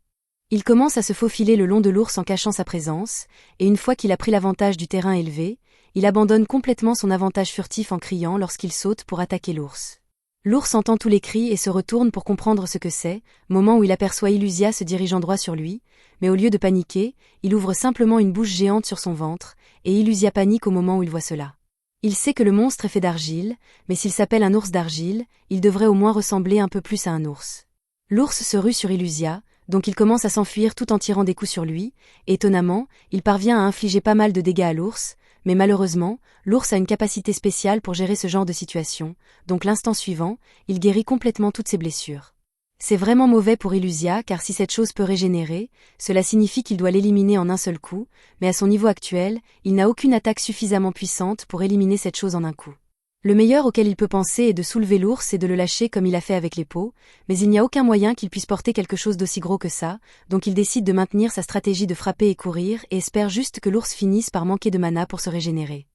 Il commence à se faufiler le long de l'ours en cachant sa présence, et une fois qu'il a pris l'avantage du terrain élevé, il abandonne complètement son avantage furtif en criant lorsqu'il saute pour attaquer l'ours. L'ours entend tous les cris et se retourne pour comprendre ce que c'est, moment où il aperçoit Illusia se dirigeant droit sur lui, mais au lieu de paniquer, il ouvre simplement une bouche géante sur son ventre, et Illusia panique au moment où il voit cela. Il sait que le monstre est fait d'argile, mais s'il s'appelle un ours d'argile, il devrait au moins ressembler un peu plus à un ours. L'ours se rue sur Illusia, donc il commence à s'enfuir tout en tirant des coups sur lui, et étonnamment, il parvient à infliger pas mal de dégâts à l'ours, mais malheureusement, l'ours a une capacité spéciale pour gérer ce genre de situation, donc l'instant suivant, il guérit complètement toutes ses blessures. C'est vraiment mauvais pour Illusia car si cette chose peut régénérer, cela signifie qu'il doit l'éliminer en un seul coup, mais à son niveau actuel, il n'a aucune attaque suffisamment puissante pour éliminer cette chose en un coup. Le meilleur auquel il peut penser est de soulever l'ours et de le lâcher comme il a fait avec les pots, mais il n'y a aucun moyen qu'il puisse porter quelque chose d'aussi gros que ça, donc il décide de maintenir sa stratégie de frapper et courir et espère juste que l'ours finisse par manquer de mana pour se régénérer.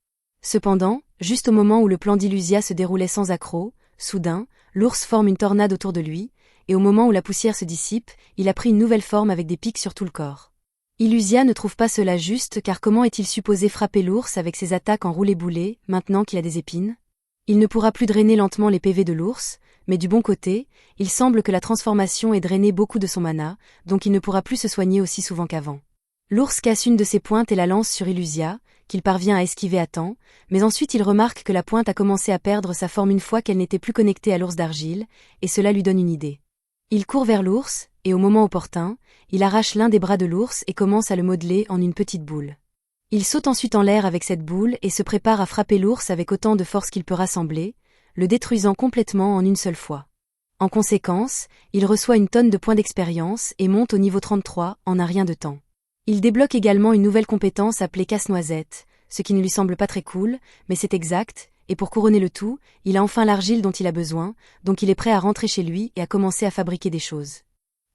Cependant, juste au moment où le plan d'Illusia se déroulait sans accroc, soudain, l'ours forme une tornade autour de lui, et au moment où la poussière se dissipe, il a pris une nouvelle forme avec des pics sur tout le corps. Illusia ne trouve pas cela juste car comment est-il supposé frapper l'ours avec ses attaques en roulé-boulé, maintenant qu'il a des épines ? Il ne pourra plus drainer lentement les PV de l'ours, mais du bon côté, il semble que la transformation ait drainé beaucoup de son mana, donc il ne pourra plus se soigner aussi souvent qu'avant. L'ours casse une de ses pointes et la lance sur Illusia, qu'il parvient à esquiver à temps, mais ensuite il remarque que la pointe a commencé à perdre sa forme une fois qu'elle n'était plus connectée à l'ours d'argile, et cela lui donne une idée. Il court vers l'ours, et au moment opportun, il arrache l'un des bras de l'ours et commence à le modeler en une petite boule. Il saute ensuite en l'air avec cette boule et se prépare à frapper l'ours avec autant de force qu'il peut rassembler, le détruisant complètement en une seule fois. En conséquence, il reçoit une tonne de points d'expérience et monte au niveau 33 en un rien de temps. Il débloque également une nouvelle compétence appelée casse-noisette, ce qui ne lui semble pas très cool, mais c'est exact, et pour couronner le tout, il a enfin l'argile dont il a besoin, donc il est prêt à rentrer chez lui et à commencer à fabriquer des choses.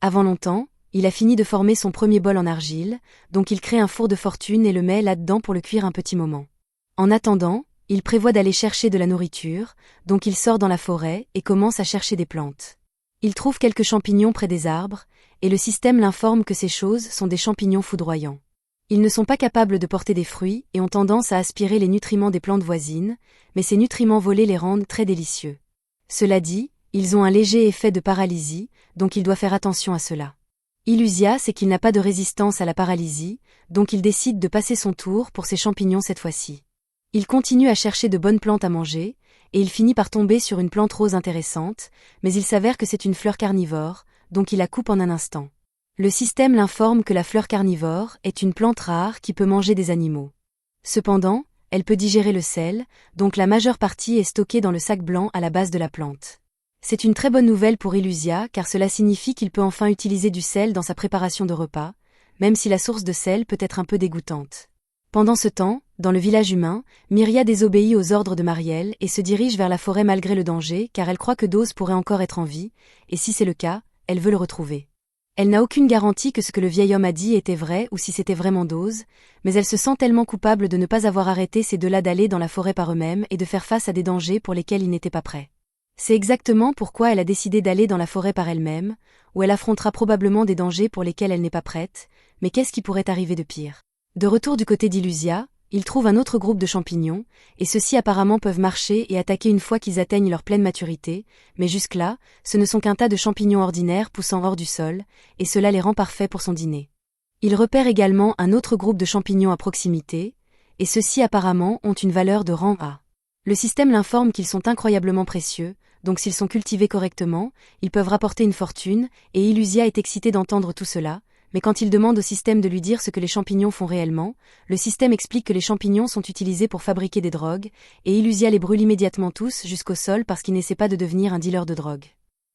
Avant longtemps, il a fini de former son premier bol en argile, donc il crée un four de fortune et le met là-dedans pour le cuire un petit moment. En attendant, il prévoit d'aller chercher de la nourriture, donc il sort dans la forêt et commence à chercher des plantes. Il trouve quelques champignons près des arbres, et le système l'informe que ces choses sont des champignons foudroyants. Ils ne sont pas capables de porter des fruits et ont tendance à aspirer les nutriments des plantes voisines, mais ces nutriments volés les rendent très délicieux. Cela dit, ils ont un léger effet de paralysie, donc il doit faire attention à cela. Illusia sait qu'il n'a pas de résistance à la paralysie, donc il décide de passer son tour pour ses champignons cette fois-ci. Il continue à chercher de bonnes plantes à manger, et il finit par tomber sur une plante rose intéressante, mais il s'avère que c'est une fleur carnivore, donc il la coupe en un instant. Le système l'informe que la fleur carnivore est une plante rare qui peut manger des animaux. Cependant, elle peut digérer le sel, donc la majeure partie est stockée dans le sac blanc à la base de la plante. C'est une très bonne nouvelle pour Illusia car cela signifie qu'il peut enfin utiliser du sel dans sa préparation de repas, même si la source de sel peut être un peu dégoûtante. Pendant ce temps, dans le village humain, Myria désobéit aux ordres de Mariel et se dirige vers la forêt malgré le danger car elle croit que Dose pourrait encore être en vie, et si c'est le cas, elle veut le retrouver. Elle n'a aucune garantie que ce que le vieil homme a dit était vrai ou si c'était vraiment Dose, mais elle se sent tellement coupable de ne pas avoir arrêté ces deux-là d'aller dans la forêt par eux-mêmes et de faire face à des dangers pour lesquels ils n'étaient pas prêts. C'est exactement pourquoi elle a décidé d'aller dans la forêt par elle-même, où elle affrontera probablement des dangers pour lesquels elle n'est pas prête, mais qu'est-ce qui pourrait arriver de pire? De retour du côté d'Illusia, ils trouvent un autre groupe de champignons, et ceux-ci apparemment peuvent marcher et attaquer une fois qu'ils atteignent leur pleine maturité, mais jusque-là, ce ne sont qu'un tas de champignons ordinaires poussant hors du sol, et cela les rend parfaits pour son dîner. Ils repèrent également un autre groupe de champignons à proximité, et ceux-ci apparemment ont une valeur de rang A. Le système l'informe qu'ils sont incroyablement précieux, donc s'ils sont cultivés correctement, ils peuvent rapporter une fortune, et Illusia est excitée d'entendre tout cela, mais quand il demande au système de lui dire ce que les champignons font réellement, le système explique que les champignons sont utilisés pour fabriquer des drogues, et Illusia les brûle immédiatement tous jusqu'au sol parce qu'il n'essaie pas de devenir un dealer de drogue.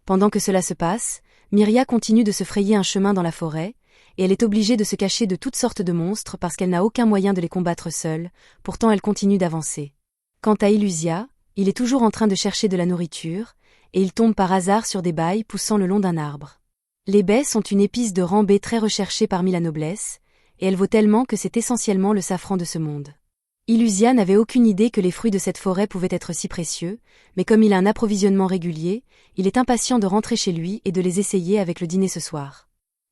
Pendant que cela se passe, Miria continue de se frayer un chemin dans la forêt, et elle est obligée de se cacher de toutes sortes de monstres parce qu'elle n'a aucun moyen de les combattre seule, pourtant elle continue d'avancer. Quant à Illusia, il est toujours en train de chercher de la nourriture, et il tombe par hasard sur des bailles poussant le long d'un arbre. Les baies sont une épice de rang B très recherchée parmi la noblesse, et elle vaut tellement que c'est essentiellement le safran de ce monde. Illusia n'avait aucune idée que les fruits de cette forêt pouvaient être si précieux, mais comme il a un approvisionnement régulier, il est impatient de rentrer chez lui et de les essayer avec le dîner ce soir.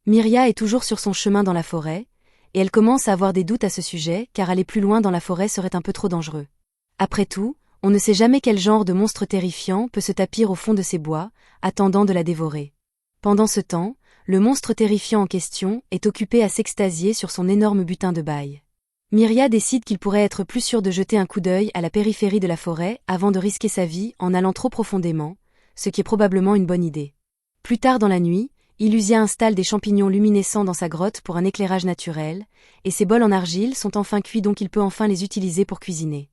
Miria est toujours sur son chemin dans la forêt, et elle commence à avoir des doutes à ce sujet car aller plus loin dans la forêt serait un peu trop dangereux. Après tout, on ne sait jamais quel genre de monstre terrifiant peut se tapir au fond de ces bois, attendant de la dévorer. Pendant ce temps, le monstre terrifiant en question est occupé à s'extasier sur son énorme butin de bail. Miria décide qu'il pourrait être plus sûr de jeter un coup d'œil à la périphérie de la forêt avant de risquer sa vie en allant trop profondément, ce qui est probablement une bonne idée. Plus tard dans la nuit, Illusia installe des champignons luminescents dans sa grotte pour un éclairage naturel, et ses bols en argile sont enfin cuits donc il peut enfin les utiliser pour cuisiner.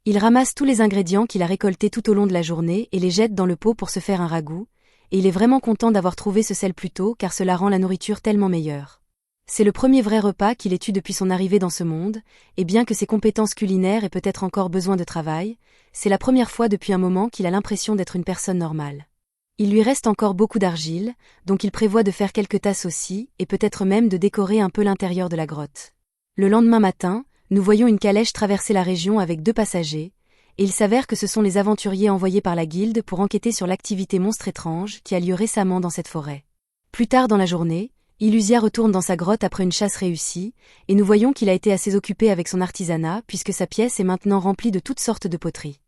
Il ramasse tous les ingrédients qu'il a récoltés tout au long de la journée et les jette dans le pot pour se faire un ragoût, et il est vraiment content d'avoir trouvé ce sel plus tôt car cela rend la nourriture tellement meilleure. C'est le premier vrai repas qu'il ait eu depuis son arrivée dans ce monde, et bien que ses compétences culinaires aient peut-être encore besoin de travail, c'est la première fois depuis un moment qu'il a l'impression d'être une personne normale. Il lui reste encore beaucoup d'argile, donc il prévoit de faire quelques tasses aussi, et peut-être même de décorer un peu l'intérieur de la grotte. Le lendemain matin, nous voyons une calèche traverser la région avec 2 passagers, et il s'avère que ce sont les aventuriers envoyés par la guilde pour enquêter sur l'activité monstre étrange qui a lieu récemment dans cette forêt. Plus tard dans la journée, Illusia retourne dans sa grotte après une chasse réussie, et nous voyons qu'il a été assez occupé avec son artisanat puisque sa pièce est maintenant remplie de toutes sortes de poteries.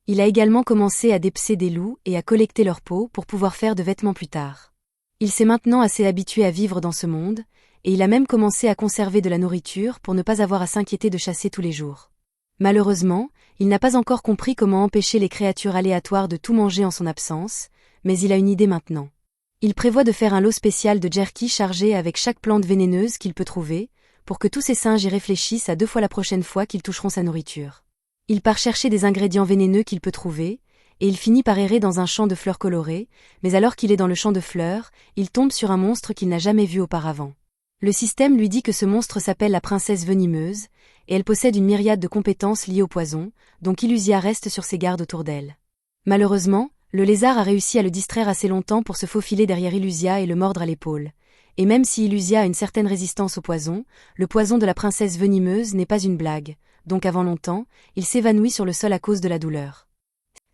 Il a également commencé à dépecer des loups et à collecter leur peau pour pouvoir faire de vêtements plus tard. Il s'est maintenant assez habitué à vivre dans ce monde, et il a même commencé à conserver de la nourriture pour ne pas avoir à s'inquiéter de chasser tous les jours. Malheureusement, il n'a pas encore compris comment empêcher les créatures aléatoires de tout manger en son absence, mais il a une idée maintenant. Il prévoit de faire un lot spécial de jerky chargé avec chaque plante vénéneuse qu'il peut trouver, pour que tous ces singes y réfléchissent à 2 fois la prochaine fois qu'ils toucheront sa nourriture. Il part chercher des ingrédients vénéneux qu'il peut trouver, et il finit par errer dans un champ de fleurs colorées, mais alors qu'il est dans le champ de fleurs, il tombe sur un monstre qu'il n'a jamais vu auparavant. Le système lui dit que ce monstre s'appelle la princesse venimeuse, et elle possède une myriade de compétences liées au poison, donc Illusia reste sur ses gardes autour d'elle. Malheureusement, le lézard a réussi à le distraire assez longtemps pour se faufiler derrière Illusia et le mordre à l'épaule. Et même si Illusia a une certaine résistance au poison, le poison de la princesse venimeuse n'est pas une blague, donc avant longtemps, il s'évanouit sur le sol à cause de la douleur.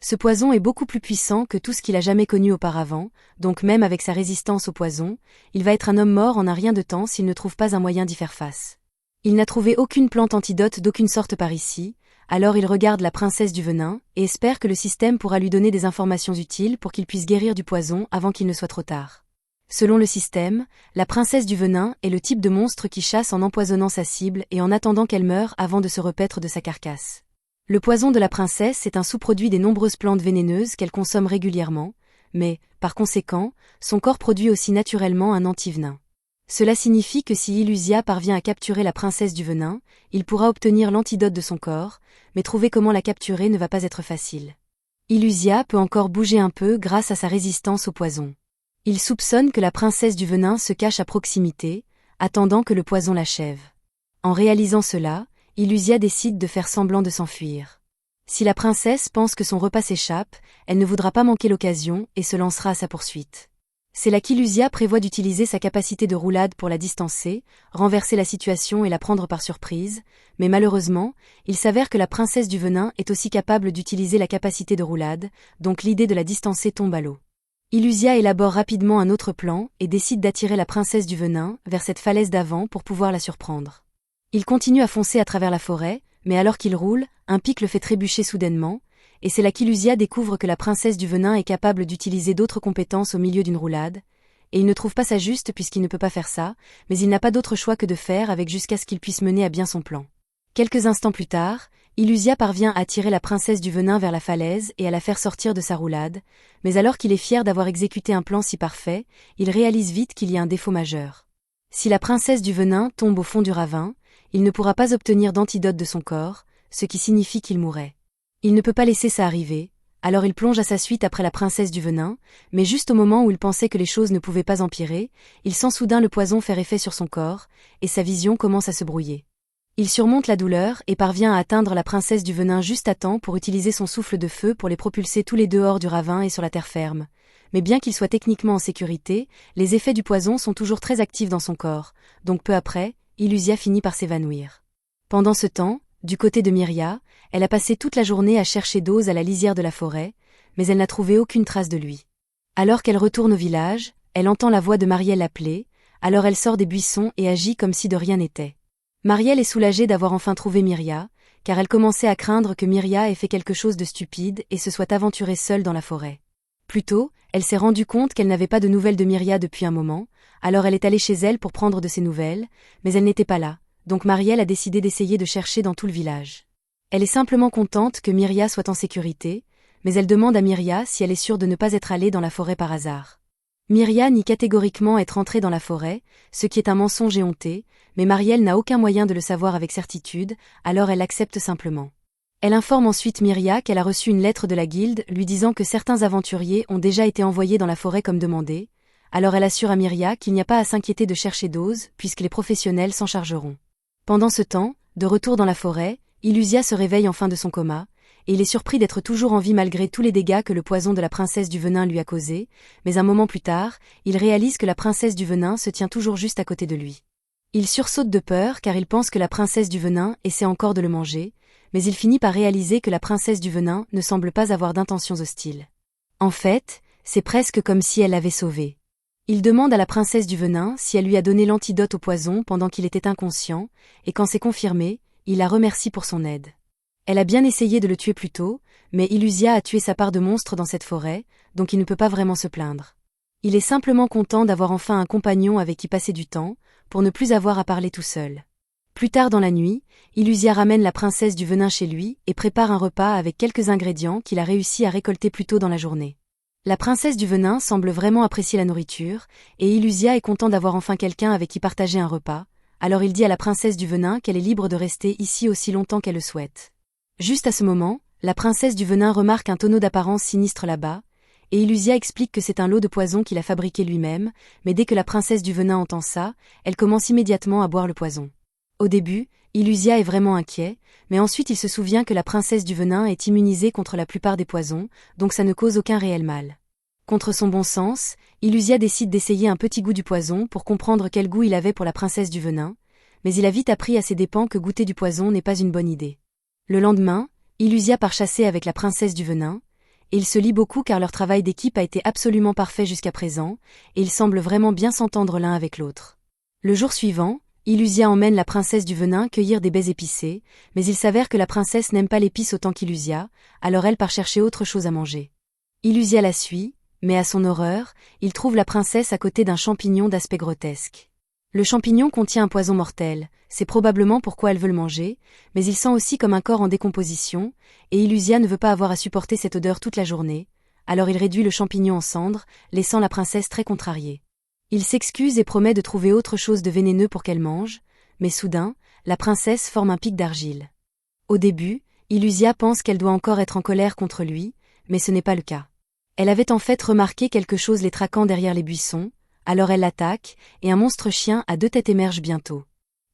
Ce poison est beaucoup plus puissant que tout ce qu'il a jamais connu auparavant, donc même avec sa résistance au poison, il va être un homme mort en un rien de temps s'il ne trouve pas un moyen d'y faire face. Il n'a trouvé aucune plante antidote d'aucune sorte par ici, alors il regarde la princesse du venin, et espère que le système pourra lui donner des informations utiles pour qu'il puisse guérir du poison avant qu'il ne soit trop tard. Selon le système, la princesse du venin est le type de monstre qui chasse en empoisonnant sa cible et en attendant qu'elle meure avant de se repaître de sa carcasse. Le poison de la princesse est un sous-produit des nombreuses plantes vénéneuses qu'elle consomme régulièrement, mais, par conséquent, son corps produit aussi naturellement un antivenin. Cela signifie que si Illusia parvient à capturer la princesse du venin, il pourra obtenir l'antidote de son corps, mais trouver comment la capturer ne va pas être facile. Illusia peut encore bouger un peu grâce à sa résistance au poison. Il soupçonne que la princesse du venin se cache à proximité, attendant que le poison l'achève. En réalisant cela, Illusia décide de faire semblant de s'enfuir. Si la princesse pense que son repas s'échappe, elle ne voudra pas manquer l'occasion et se lancera à sa poursuite. C'est là qu'Illusia prévoit d'utiliser sa capacité de roulade pour la distancer, renverser la situation et la prendre par surprise, mais malheureusement, il s'avère que la princesse du venin est aussi capable d'utiliser la capacité de roulade, donc l'idée de la distancer tombe à l'eau. Illusia élabore rapidement un autre plan et décide d'attirer la princesse du venin vers cette falaise d'avant pour pouvoir la surprendre. Il continue à foncer à travers la forêt, mais alors qu'il roule, un pic le fait trébucher soudainement, et c'est là qu'Illusia découvre que la princesse du venin est capable d'utiliser d'autres compétences au milieu d'une roulade, et il ne trouve pas ça juste puisqu'il ne peut pas faire ça, mais il n'a pas d'autre choix que de faire avec jusqu'à ce qu'il puisse mener à bien son plan. Quelques instants plus tard, Illusia parvient à tirer la princesse du venin vers la falaise et à la faire sortir de sa roulade, mais alors qu'il est fier d'avoir exécuté un plan si parfait, il réalise vite qu'il y a un défaut majeur. Si la princesse du venin tombe au fond du ravin, il ne pourra pas obtenir d'antidote de son corps, ce qui signifie qu'il mourrait. Il ne peut pas laisser ça arriver, alors il plonge à sa suite après la princesse du venin, mais juste au moment où il pensait que les choses ne pouvaient pas empirer, il sent soudain le poison faire effet sur son corps, et sa vision commence à se brouiller. Il surmonte la douleur et parvient à atteindre la princesse du venin juste à temps pour utiliser son souffle de feu pour les propulser tous les deux hors du ravin et sur la terre ferme. Mais bien qu'il soit techniquement en sécurité, les effets du poison sont toujours très actifs dans son corps, donc peu après, Illusia finit par s'évanouir. Pendant ce temps, du côté de Myria, elle a passé toute la journée à chercher Dose à la lisière de la forêt, mais elle n'a trouvé aucune trace de lui. Alors qu'elle retourne au village, elle entend la voix de Marielle l'appeler, alors elle sort des buissons et agit comme si de rien n'était. Marielle est soulagée d'avoir enfin trouvé Myria, car elle commençait à craindre que Myria ait fait quelque chose de stupide et se soit aventurée seule dans la forêt. Plus tôt, elle s'est rendue compte qu'elle n'avait pas de nouvelles de Myria depuis un moment, alors elle est allée chez elle pour prendre de ses nouvelles, mais elle n'était pas là, donc Marielle a décidé d'essayer de chercher dans tout le village. Elle est simplement contente que Myria soit en sécurité, mais elle demande à Myria si elle est sûre de ne pas être allée dans la forêt par hasard. Myria nie catégoriquement être entrée dans la forêt, ce qui est un mensonge éhonté, mais Marielle n'a aucun moyen de le savoir avec certitude, alors elle accepte simplement. Elle informe ensuite Myria qu'elle a reçu une lettre de la guilde lui disant que certains aventuriers ont déjà été envoyés dans la forêt comme demandé, alors elle assure à Myria qu'il n'y a pas à s'inquiéter de chercher Dose puisque les professionnels s'en chargeront. Pendant ce temps, de retour dans la forêt, Illusia se réveille enfin de son coma, et il est surpris d'être toujours en vie malgré tous les dégâts que le poison de la princesse du venin lui a causés, mais un moment plus tard, il réalise que la princesse du venin se tient toujours juste à côté de lui. Il sursaute de peur car il pense que la princesse du venin essaie encore de le manger, mais il finit par réaliser que la princesse du venin ne semble pas avoir d'intentions hostiles. En fait, c'est presque comme si elle l'avait sauvé. Il demande à la princesse du venin si elle lui a donné l'antidote au poison pendant qu'il était inconscient, et quand c'est confirmé, il la remercie pour son aide. Elle a bien essayé de le tuer plus tôt, mais Illusia a tué sa part de monstre dans cette forêt, donc il ne peut pas vraiment se plaindre. Il est simplement content d'avoir enfin un compagnon avec qui passer du temps, pour ne plus avoir à parler tout seul. Plus tard dans la nuit, Illusia ramène la princesse du venin chez lui et prépare un repas avec quelques ingrédients qu'il a réussi à récolter plus tôt dans la journée. La princesse du venin semble vraiment apprécier la nourriture, et Illusia est content d'avoir enfin quelqu'un avec qui partager un repas, alors il dit à la princesse du venin qu'elle est libre de rester ici aussi longtemps qu'elle le souhaite. Juste à ce moment, la princesse du venin remarque un tonneau d'apparence sinistre là-bas, et Illusia explique que c'est un lot de poison qu'il a fabriqué lui-même, mais dès que la princesse du venin entend ça, elle commence immédiatement à boire le poison. Au début, Illusia est vraiment inquiet, mais ensuite il se souvient que la princesse du venin est immunisée contre la plupart des poisons, donc ça ne cause aucun réel mal. Contre son bon sens, Illusia décide d'essayer un petit goût du poison pour comprendre quel goût il avait pour la princesse du venin, mais il a vite appris à ses dépens que goûter du poison n'est pas une bonne idée. Le lendemain, Illusia part chasser avec la princesse du venin, et ils se lient beaucoup car leur travail d'équipe a été absolument parfait jusqu'à présent, et ils semblent vraiment bien s'entendre l'un avec l'autre. Le jour suivant, Illusia emmène la princesse du venin cueillir des baies épicées, mais il s'avère que la princesse n'aime pas l'épice autant qu'Illusia, alors elle part chercher autre chose à manger. Illusia la suit, mais à son horreur, il trouve la princesse à côté d'un champignon d'aspect grotesque. Le champignon contient un poison mortel, c'est probablement pourquoi elle veut le manger, mais il sent aussi comme un corps en décomposition, et Illusia ne veut pas avoir à supporter cette odeur toute la journée, alors il réduit le champignon en cendres, laissant la princesse très contrariée. Il s'excuse et promet de trouver autre chose de vénéneux pour qu'elle mange, mais soudain, la princesse forme un pic d'argile. Au début, Illusia pense qu'elle doit encore être en colère contre lui, mais ce n'est pas le cas. Elle avait en fait remarqué quelque chose les traquant derrière les buissons, alors elle l'attaque, et un monstre chien à deux têtes émerge bientôt.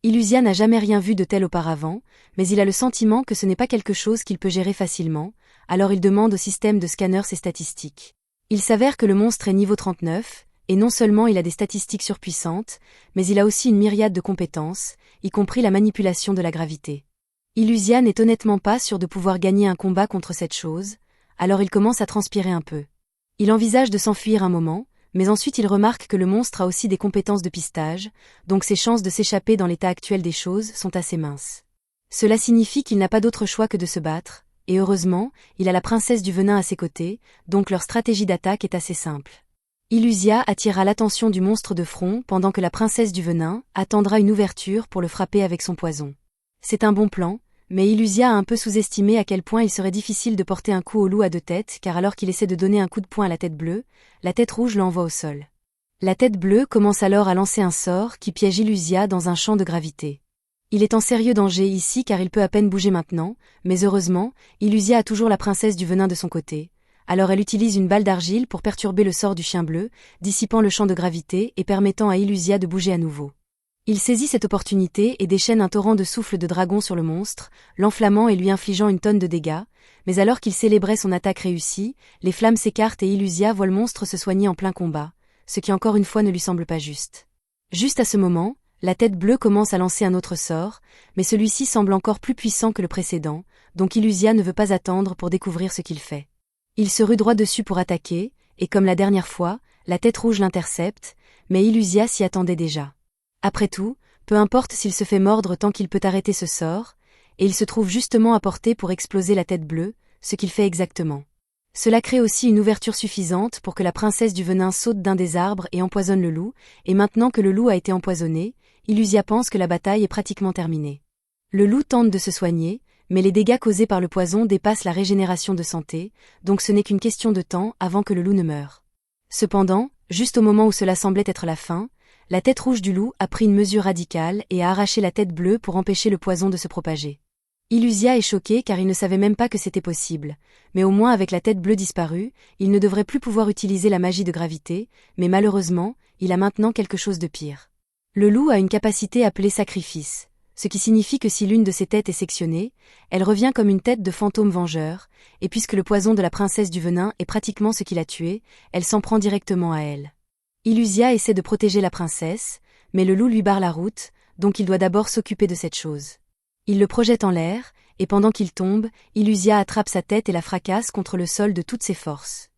Illusia n'a jamais rien vu de tel auparavant, mais il a le sentiment que ce n'est pas quelque chose qu'il peut gérer facilement, alors il demande au système de scanner ses statistiques. Il s'avère que le monstre est niveau 39, Et non seulement il a des statistiques surpuissantes, mais il a aussi une myriade de compétences, y compris la manipulation de la gravité. Illusia n'est honnêtement pas sûr de pouvoir gagner un combat contre cette chose, alors il commence à transpirer un peu. Il envisage de s'enfuir un moment, mais ensuite il remarque que le monstre a aussi des compétences de pistage, donc ses chances de s'échapper dans l'état actuel des choses sont assez minces. Cela signifie qu'il n'a pas d'autre choix que de se battre, et heureusement, il a la princesse du venin à ses côtés, donc leur stratégie d'attaque est assez simple. Illusia attirera l'attention du monstre de front pendant que la princesse du venin attendra une ouverture pour le frapper avec son poison. C'est un bon plan, mais Illusia a un peu sous-estimé à quel point il serait difficile de porter un coup au loup à deux têtes car alors qu'il essaie de donner un coup de poing à la tête bleue, la tête rouge l'envoie au sol. La tête bleue commence alors à lancer un sort qui piège Illusia dans un champ de gravité. Il est en sérieux danger ici car il peut à peine bouger maintenant, mais heureusement, Illusia a toujours la princesse du venin de son côté. Alors elle utilise une balle d'argile pour perturber le sort du chien bleu, dissipant le champ de gravité et permettant à Illusia de bouger à nouveau. Il saisit cette opportunité et déchaîne un torrent de souffle de dragon sur le monstre, l'enflammant et lui infligeant une tonne de dégâts, mais alors qu'il célébrait son attaque réussie, les flammes s'écartent et Illusia voit le monstre se soigner en plein combat, ce qui encore une fois ne lui semble pas juste. Juste à ce moment, la tête bleue commence à lancer un autre sort, mais celui-ci semble encore plus puissant que le précédent, donc Illusia ne veut pas attendre pour découvrir ce qu'il fait. Il se rue droit dessus pour attaquer, et comme la dernière fois, la tête rouge l'intercepte, mais Illusia s'y attendait déjà. Après tout, peu importe s'il se fait mordre tant qu'il peut arrêter ce sort, et il se trouve justement à portée pour exploser la tête bleue, ce qu'il fait exactement. Cela crée aussi une ouverture suffisante pour que la princesse du venin saute d'un des arbres et empoisonne le loup, et maintenant que le loup a été empoisonné, Illusia pense que la bataille est pratiquement terminée. Le loup tente de se soigner, mais les dégâts causés par le poison dépassent la régénération de santé, donc ce n'est qu'une question de temps avant que le loup ne meure. Cependant, juste au moment où cela semblait être la fin, la tête rouge du loup a pris une mesure radicale et a arraché la tête bleue pour empêcher le poison de se propager. Illusia est choqué car il ne savait même pas que c'était possible, mais au moins avec la tête bleue disparue, il ne devrait plus pouvoir utiliser la magie de gravité, mais malheureusement, il a maintenant quelque chose de pire. Le loup a une capacité appelée sacrifice, ce qui signifie que si l'une de ses têtes est sectionnée, elle revient comme une tête de fantôme vengeur, et puisque le poison de la princesse du venin est pratiquement ce qui l'a tuée, elle s'en prend directement à elle. Illusia essaie de protéger la princesse, mais le loup lui barre la route, donc il doit d'abord s'occuper de cette chose. Il le projette en l'air, et pendant qu'il tombe, Illusia attrape sa tête et la fracasse contre le sol de toutes ses forces.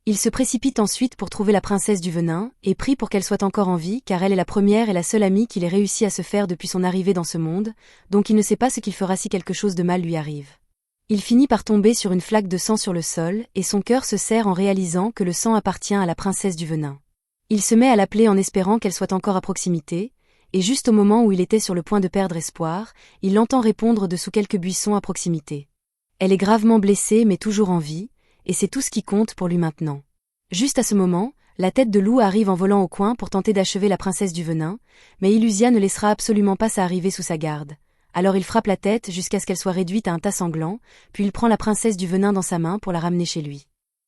Il se précipite ensuite pour trouver la princesse du venin, et prie pour qu'elle soit encore en vie car elle est la première et la seule amie qu'il ait réussi à se faire depuis son arrivée dans ce monde, donc il ne sait pas ce qu'il fera si quelque chose de mal lui arrive. Il finit par tomber sur une flaque de sang sur le sol, et son cœur se serre en réalisant que le sang appartient à la princesse du venin. Il se met à l'appeler en espérant qu'elle soit encore à proximité, et juste au moment où il était sur le point de perdre espoir, il l'entend répondre de sous quelques buissons à proximité. Elle est gravement blessée mais toujours en vie, et c'est tout ce qui compte pour lui maintenant. Juste à ce moment, la tête de loup arrive en volant au coin pour tenter d'achever la princesse du venin, mais Illusia ne laissera absolument pas ça arriver sous sa garde. Alors il frappe la tête jusqu'à ce qu'elle soit réduite à un tas sanglant, puis il prend la princesse du venin dans sa main pour la ramener chez lui.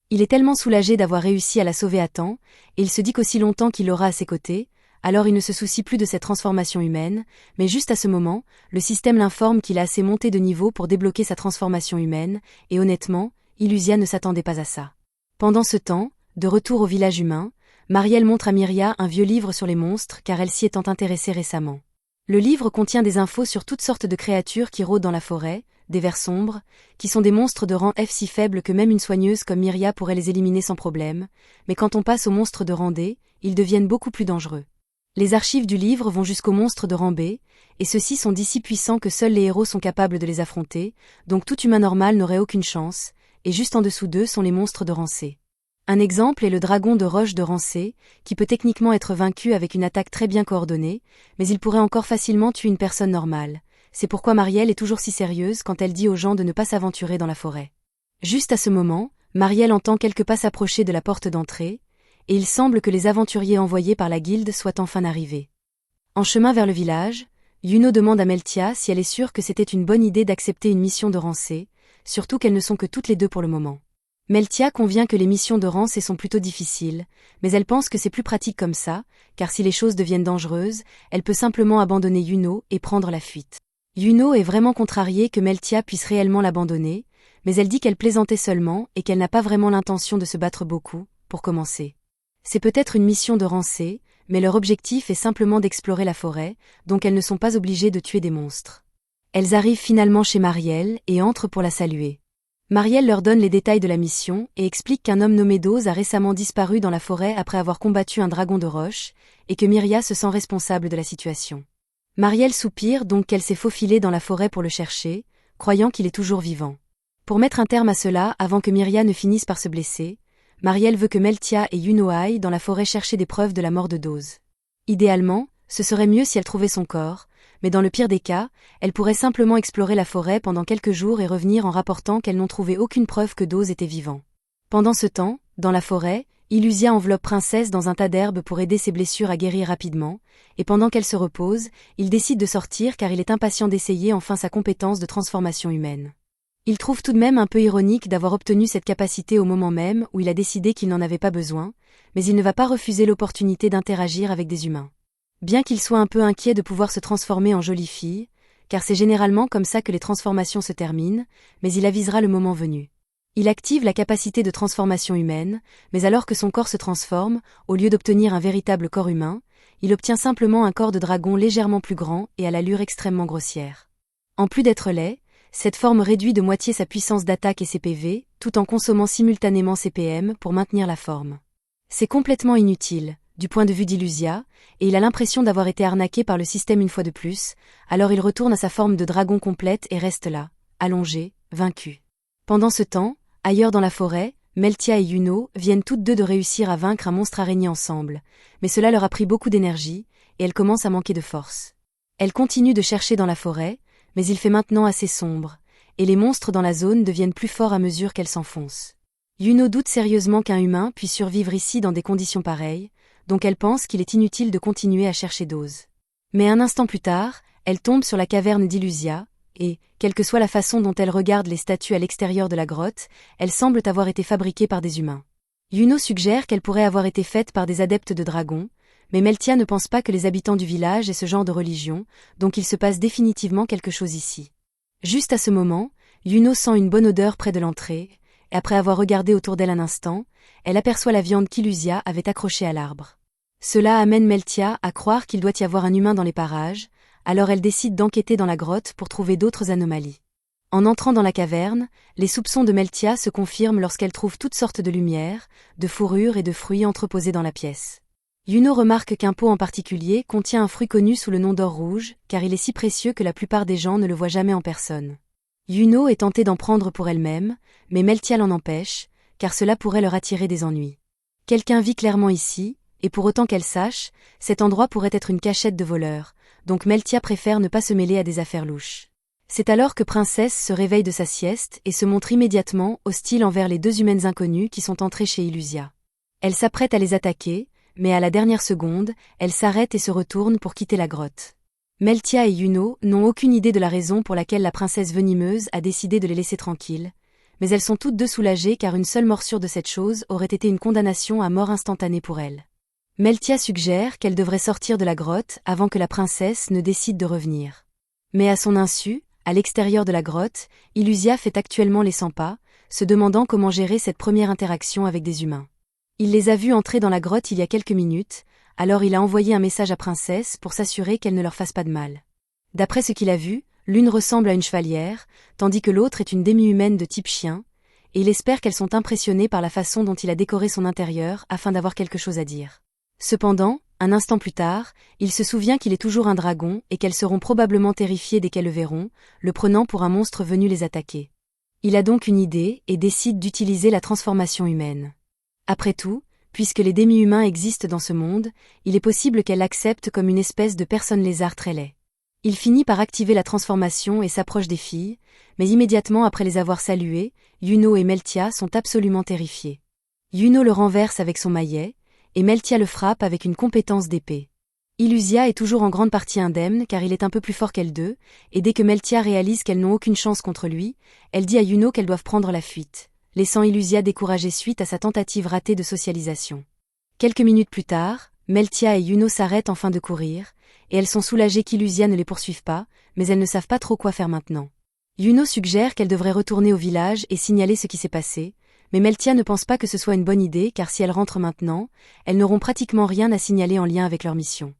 Il est tellement soulagé d'avoir réussi à la sauver à temps, et il se dit qu'aussi longtemps qu'il l'aura à ses côtés, alors il ne se soucie plus de cette transformation humaine, mais juste à ce moment, le système l'informe qu'il a assez monté de niveau pour débloquer sa transformation humaine, et honnêtement, Illusia ne s'attendait pas à ça. Pendant ce temps, de retour au village humain, Marielle montre à Myria un vieux livre sur les monstres car elle s'y étant intéressée récemment. Le livre contient des infos sur toutes sortes de créatures qui rôdent dans la forêt, des vers sombres, qui sont des monstres de rang F si faibles que même une soigneuse comme Myria pourrait les éliminer sans problème, mais quand on passe aux monstres de rang D, ils deviennent beaucoup plus dangereux. Les archives du livre vont jusqu'aux monstres de rang B, et ceux-ci sont si puissants que seuls les héros sont capables de les affronter, donc tout humain normal n'aurait aucune chance, et juste en dessous d'eux sont les monstres de rang C. Un exemple est le dragon de roche de rang C, qui peut techniquement être vaincu avec une attaque très bien coordonnée, mais il pourrait encore facilement tuer une personne normale. C'est pourquoi Marielle est toujours si sérieuse quand elle dit aux gens de ne pas s'aventurer dans la forêt. Juste à ce moment, Marielle entend quelques pas s'approcher de la porte d'entrée, et il semble que les aventuriers envoyés par la guilde soient enfin arrivés. En chemin vers le village, Yuno demande à Meltia si elle est sûre que c'était une bonne idée d'accepter une mission de rang C, surtout qu'elles ne sont que toutes les deux pour le moment. Meltia convient que les missions de rang C sont plutôt difficiles, mais elle pense que c'est plus pratique comme ça, car si les choses deviennent dangereuses, elle peut simplement abandonner Yuno et prendre la fuite. Yuno est vraiment contrariée que Meltia puisse réellement l'abandonner, mais elle dit qu'elle plaisantait seulement et qu'elle n'a pas vraiment l'intention de se battre beaucoup, pour commencer. C'est peut-être une mission de rancée, mais leur objectif est simplement d'explorer la forêt, donc elles ne sont pas obligées de tuer des monstres. Elles arrivent finalement chez Marielle et entrent pour la saluer. Marielle leur donne les détails de la mission et explique qu'un homme nommé Dose a récemment disparu dans la forêt après avoir combattu un dragon de roche, et que Myria se sent responsable de la situation. Marielle soupire donc qu'elle s'est faufilée dans la forêt pour le chercher, croyant qu'il est toujours vivant. Pour mettre un terme à cela avant que Myria ne finisse par se blesser, Marielle veut que Meltia et Yuno aillent dans la forêt chercher des preuves de la mort de Dose. Idéalement, ce serait mieux si elle trouvait son corps, mais dans le pire des cas, elle pourrait simplement explorer la forêt pendant quelques jours et revenir en rapportant qu'elles n'ont trouvé aucune preuve que Dose était vivant. Pendant ce temps, dans la forêt, Illusia enveloppe Princesse dans un tas d'herbes pour aider ses blessures à guérir rapidement, et pendant qu'elle se repose, il décide de sortir car il est impatient d'essayer enfin sa compétence de transformation humaine. Il trouve tout de même un peu ironique d'avoir obtenu cette capacité au moment même où il a décidé qu'il n'en avait pas besoin, mais il ne va pas refuser l'opportunité d'interagir avec des humains. Bien qu'il soit un peu inquiet de pouvoir se transformer en jolie fille, car c'est généralement comme ça que les transformations se terminent, mais il avisera le moment venu. Il active la capacité de transformation humaine, mais alors que son corps se transforme, au lieu d'obtenir un véritable corps humain, il obtient simplement un corps de dragon légèrement plus grand et à l'allure extrêmement grossière. En plus d'être laid, cette forme réduit de moitié sa puissance d'attaque et ses PV, tout en consommant simultanément ses PM pour maintenir la forme. C'est complètement inutile, du point de vue d'Illusia, et il a l'impression d'avoir été arnaqué par le système une fois de plus, alors il retourne à sa forme de dragon complète et reste là, allongé, vaincu. Pendant ce temps, ailleurs dans la forêt, Meltia et Yuno viennent toutes deux de réussir à vaincre un monstre araignée ensemble, mais cela leur a pris beaucoup d'énergie, et elles commencent à manquer de force. Elles continuent de chercher dans la forêt, mais il fait maintenant assez sombre, et les monstres dans la zone deviennent plus forts à mesure qu'elles s'enfoncent. Yuno doute sérieusement qu'un humain puisse survivre ici dans des conditions pareilles, donc elle pense qu'il est inutile de continuer à chercher Dose. Mais un instant plus tard, elle tombe sur la caverne d'Illusia, et, quelle que soit la façon dont elle regarde les statues à l'extérieur de la grotte, elles semblent avoir été fabriquées par des humains. Yuno suggère qu'elles pourraient avoir été faites par des adeptes de dragons, mais Meltia ne pense pas que les habitants du village aient ce genre de religion, donc il se passe définitivement quelque chose ici. Juste à ce moment, Yuno sent une bonne odeur près de l'entrée, et après avoir regardé autour d'elle un instant, elle aperçoit la viande qu'Illusia avait accrochée à l'arbre. Cela amène Meltia à croire qu'il doit y avoir un humain dans les parages, alors elle décide d'enquêter dans la grotte pour trouver d'autres anomalies. En entrant dans la caverne, les soupçons de Meltia se confirment lorsqu'elle trouve toutes sortes de lumières, de fourrures et de fruits entreposés dans la pièce. Yuno remarque qu'un pot en particulier contient un fruit connu sous le nom d'or rouge, car il est si précieux que la plupart des gens ne le voient jamais en personne. Yuno est tentée d'en prendre pour elle-même, mais Meltia l'en empêche, car cela pourrait leur attirer des ennuis. Quelqu'un vit clairement ici, et pour autant qu'elle sache, cet endroit pourrait être une cachette de voleurs, donc Meltia préfère ne pas se mêler à des affaires louches. C'est alors que Princesse se réveille de sa sieste et se montre immédiatement hostile envers les deux humaines inconnues qui sont entrées chez Illusia. Elle s'apprête à les attaquer, mais à la dernière seconde, elle s'arrête et se retourne pour quitter la grotte. Meltia et Yuno n'ont aucune idée de la raison pour laquelle la princesse venimeuse a décidé de les laisser tranquilles, mais elles sont toutes deux soulagées car une seule morsure de cette chose aurait été une condamnation à mort instantanée pour elles. Meltia suggère qu'elle devrait sortir de la grotte avant que la princesse ne décide de revenir. Mais à son insu, à l'extérieur de la grotte, Illusia fait actuellement les 100 pas, se demandant comment gérer cette première interaction avec des humains. Il les a vus entrer dans la grotte il y a quelques minutes, alors il a envoyé un message à Princesse pour s'assurer qu'elle ne leur fasse pas de mal. D'après ce qu'il a vu, l'une ressemble à une chevalière, tandis que l'autre est une demi-humaine de type chien, et il espère qu'elles sont impressionnées par la façon dont il a décoré son intérieur afin d'avoir quelque chose à dire. Cependant, un instant plus tard, il se souvient qu'il est toujours un dragon et qu'elles seront probablement terrifiées dès qu'elles le verront, le prenant pour un monstre venu les attaquer. Il a donc une idée et décide d'utiliser la transformation humaine. Après tout, puisque les demi-humains existent dans ce monde, il est possible qu'elle l'accepte comme une espèce de personne lézard très laid. Il finit par activer la transformation et s'approche des filles, mais immédiatement après les avoir saluées, Yuno et Meltia sont absolument terrifiées. Yuno le renverse avec son maillet, et Meltia le frappe avec une compétence d'épée. Illusia est toujours en grande partie indemne car il est un peu plus fort qu'elles deux, et dès que Meltia réalise qu'elles n'ont aucune chance contre lui, elle dit à Yuno qu'elles doivent prendre la fuite, laissant Illusia découragée suite à sa tentative ratée de socialisation. Quelques minutes plus tard, Meltia et Yuno s'arrêtent enfin de courir, et elles sont soulagées qu'Illusia ne les poursuive pas, mais elles ne savent pas trop quoi faire maintenant. Yuno suggère qu'elles devraient retourner au village et signaler ce qui s'est passé, Mais Meltia ne pense pas que ce soit une bonne idée car si elles rentrent maintenant, elles n'auront pratiquement rien à signaler en lien avec leur mission.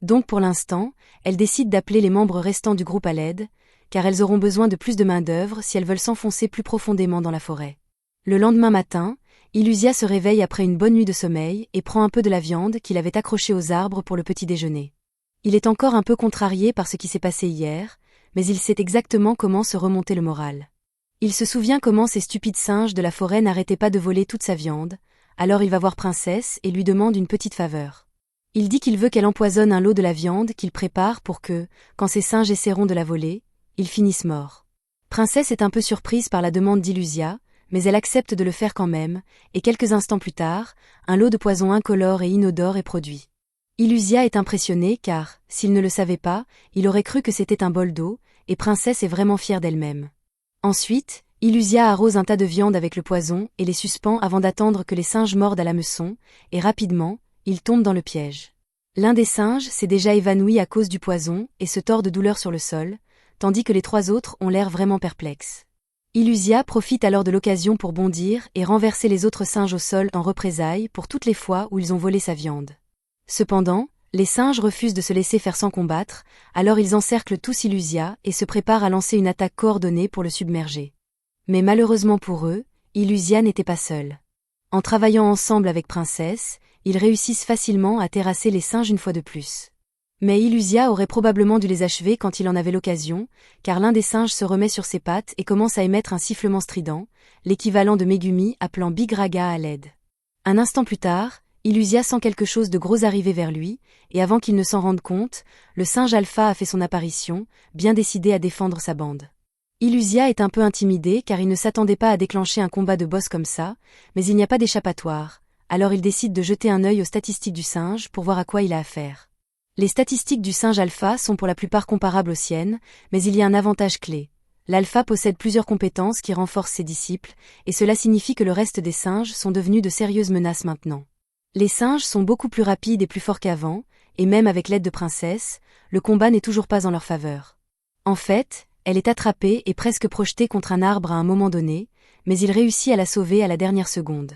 Donc pour l'instant, elles décident d'appeler les membres restants du groupe à l'aide, car elles auront besoin de plus de main-d'œuvre si elles veulent s'enfoncer plus profondément dans la forêt. Le lendemain matin, Illusia se réveille après une bonne nuit de sommeil et prend un peu de la viande qu'il avait accrochée aux arbres pour le petit déjeuner. Il est encore un peu contrarié par ce qui s'est passé hier, mais il sait exactement comment se remonter le moral. Il se souvient comment ces stupides singes de la forêt n'arrêtaient pas de voler toute sa viande, alors il va voir Princesse et lui demande une petite faveur. Il dit qu'il veut qu'elle empoisonne un lot de la viande qu'il prépare pour que, quand ces singes essaieront de la voler, ils finissent morts. Princesse est un peu surprise par la demande d'Illusia, mais elle accepte de le faire quand même, et quelques instants plus tard, un lot de poison incolore et inodore est produit. Illusia est impressionnée car, s'il ne le savait pas, il aurait cru que c'était un bol d'eau, et Princesse est vraiment fière d'elle-même. Ensuite, Illusia arrose un tas de viande avec le poison et les suspend avant d'attendre que les singes mordent à l'hameçon, et rapidement, ils tombent dans le piège. L'un des singes s'est déjà évanoui à cause du poison et se tord de douleur sur le sol, tandis que les 3 autres ont l'air vraiment perplexes. Illusia profite alors de l'occasion pour bondir et renverser les autres singes au sol en représailles pour toutes les fois où ils ont volé sa viande. Cependant, les singes refusent de se laisser faire sans combattre, alors ils encerclent tous Illusia et se préparent à lancer une attaque coordonnée pour le submerger. Mais malheureusement pour eux, Illusia n'était pas seule. En travaillant ensemble avec Princesse, ils réussissent facilement à terrasser les singes une fois de plus. Mais Illusia aurait probablement dû les achever quand il en avait l'occasion, car l'un des singes se remet sur ses pattes et commence à émettre un sifflement strident, l'équivalent de Megumi appelant Big Raga à l'aide. Un instant plus tard, Illusia sent quelque chose de gros arriver vers lui, et avant qu'il ne s'en rende compte, le singe alpha a fait son apparition, bien décidé à défendre sa bande. Illusia est un peu intimidé car il ne s'attendait pas à déclencher un combat de boss comme ça, mais il n'y a pas d'échappatoire, alors il décide de jeter un œil aux statistiques du singe pour voir à quoi il a affaire. Les statistiques du singe alpha sont pour la plupart comparables aux siennes, mais il y a un avantage clé. L'alpha possède plusieurs compétences qui renforcent ses disciples, et cela signifie que le reste des singes sont devenus de sérieuses menaces maintenant. Les singes sont beaucoup plus rapides et plus forts qu'avant, et même avec l'aide de Princesse, le combat n'est toujours pas en leur faveur. En fait, elle est attrapée et presque projetée contre un arbre à un moment donné, mais il réussit à la sauver à la dernière seconde.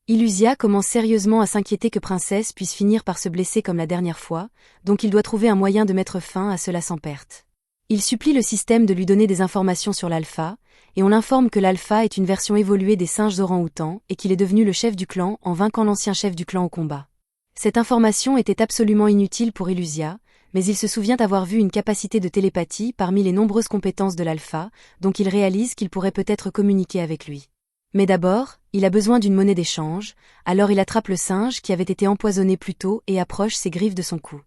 Illusia commence sérieusement à s'inquiéter que Princesse puisse finir par se blesser comme la dernière fois, donc il doit trouver un moyen de mettre fin à cela sans perte. Il supplie le système de lui donner des informations sur l'alpha, et on l'informe que l'alpha est une version évoluée des singes orang-outans et qu'il est devenu le chef du clan en vainquant l'ancien chef du clan au combat. Cette information était absolument inutile pour Illusia, mais il se souvient avoir vu une capacité de télépathie parmi les nombreuses compétences de l'alpha, donc il réalise qu'il pourrait peut-être communiquer avec lui. Mais d'abord, il a besoin d'une monnaie d'échange, alors il attrape le singe qui avait été empoisonné plus tôt et approche ses griffes de son cou.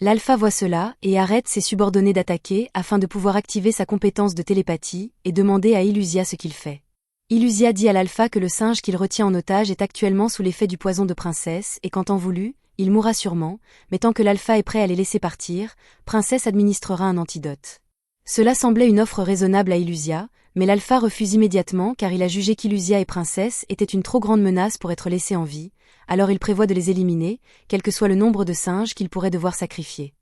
L'alpha voit cela et arrête ses subordonnés d'attaquer afin de pouvoir activer sa compétence de télépathie et demander à Illusia ce qu'il fait. Illusia dit à l'alpha que le singe qu'il retient en otage est actuellement sous l'effet du poison de Princesse et qu'en temps voulu, il mourra sûrement, mais tant que l'alpha est prêt à les laisser partir, Princesse administrera un antidote. Cela semblait une offre raisonnable à Illusia, mais l'alpha refuse immédiatement car il a jugé qu'Illusia et Princesse étaient une trop grande menace pour être laissés en vie, alors il prévoit de les éliminer, quel que soit le nombre de singes qu'il pourrait devoir sacrifier.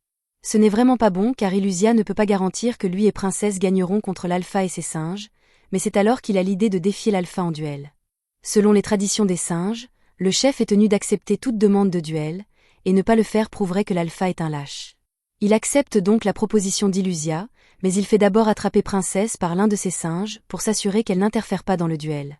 Ce n'est vraiment pas bon car Illusia ne peut pas garantir que lui et Princesse gagneront contre l'alpha et ses singes, mais c'est alors qu'il a l'idée de défier l'alpha en duel. Selon les traditions des singes, le chef est tenu d'accepter toute demande de duel, et ne pas le faire prouverait que l'alpha est un lâche. Il accepte donc la proposition d'Illusia, mais il fait d'abord attraper Princesse par l'un de ses singes pour s'assurer qu'elle n'interfère pas dans le duel.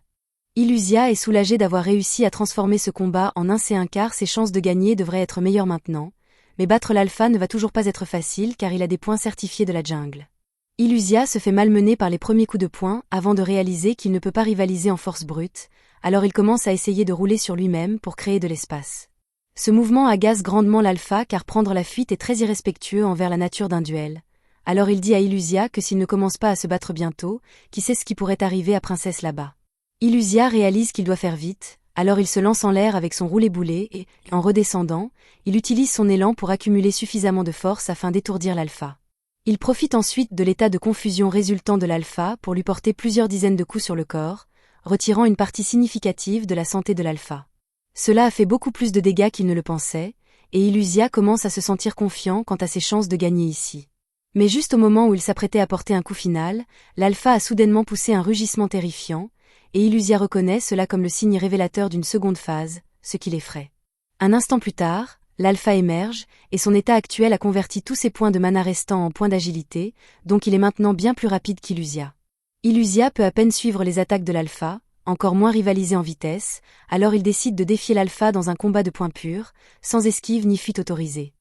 Illusia est soulagée d'avoir réussi à transformer ce combat en 1/4, ses chances de gagner devraient être meilleures maintenant, mais battre l'alpha ne va toujours pas être facile car il a des points certifiés de la jungle. Illusia se fait malmener par les premiers coups de poing avant de réaliser qu'il ne peut pas rivaliser en force brute, alors il commence à essayer de rouler sur lui-même pour créer de l'espace. Ce mouvement agace grandement l'alpha car prendre la fuite est très irrespectueux envers la nature d'un duel. Alors il dit à Illusia que s'il ne commence pas à se battre bientôt, qui sait ce qui pourrait arriver à Princesse là-bas. Illusia réalise qu'il doit faire vite, alors il se lance en l'air avec son roulé-boulé et, en redescendant, il utilise son élan pour accumuler suffisamment de force afin d'étourdir l'alpha. Il profite ensuite de l'état de confusion résultant de l'alpha pour lui porter plusieurs dizaines de coups sur le corps, retirant une partie significative de la santé de l'alpha. Cela a fait beaucoup plus de dégâts qu'il ne le pensait, et Illusia commence à se sentir confiant quant à ses chances de gagner ici. Mais juste au moment où il s'apprêtait à porter un coup final, l'alpha a soudainement poussé un rugissement terrifiant, et Illusia reconnaît cela comme le signe révélateur d'une seconde phase, ce qui l'effraie. Un instant plus tard, l'Alpha émerge, et son état actuel a converti tous ses points de mana restants en points d'agilité, donc il est maintenant bien plus rapide qu'Illusia. Illusia peut à peine suivre les attaques de l'Alpha, encore moins rivaliser en vitesse, alors il décide de défier l'Alpha dans un combat de points purs, sans esquive ni fuite autorisée.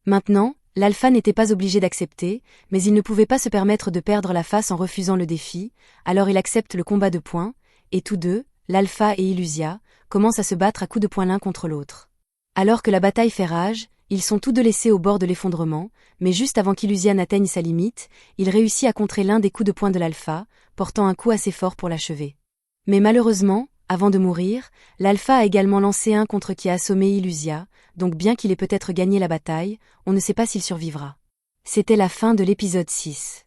Maintenant, l'Alpha n'était pas obligé d'accepter, mais il ne pouvait pas se permettre de perdre la face en refusant le défi, alors il accepte le combat de points, et tous deux, l'Alpha et Illusia, commencent à se battre à coups de poing l'un contre l'autre. Alors que la bataille fait rage, ils sont tous deux laissés au bord de l'effondrement, mais juste avant qu'Illusia n'atteigne sa limite, il réussit à contrer l'un des coups de poing de l'Alpha, portant un coup assez fort pour l'achever. Mais malheureusement, avant de mourir, l'Alpha a également lancé un contre qui a assommé Illusia, donc bien qu'il ait peut-être gagné la bataille, on ne sait pas s'il survivra. C'était la fin de l'épisode 6.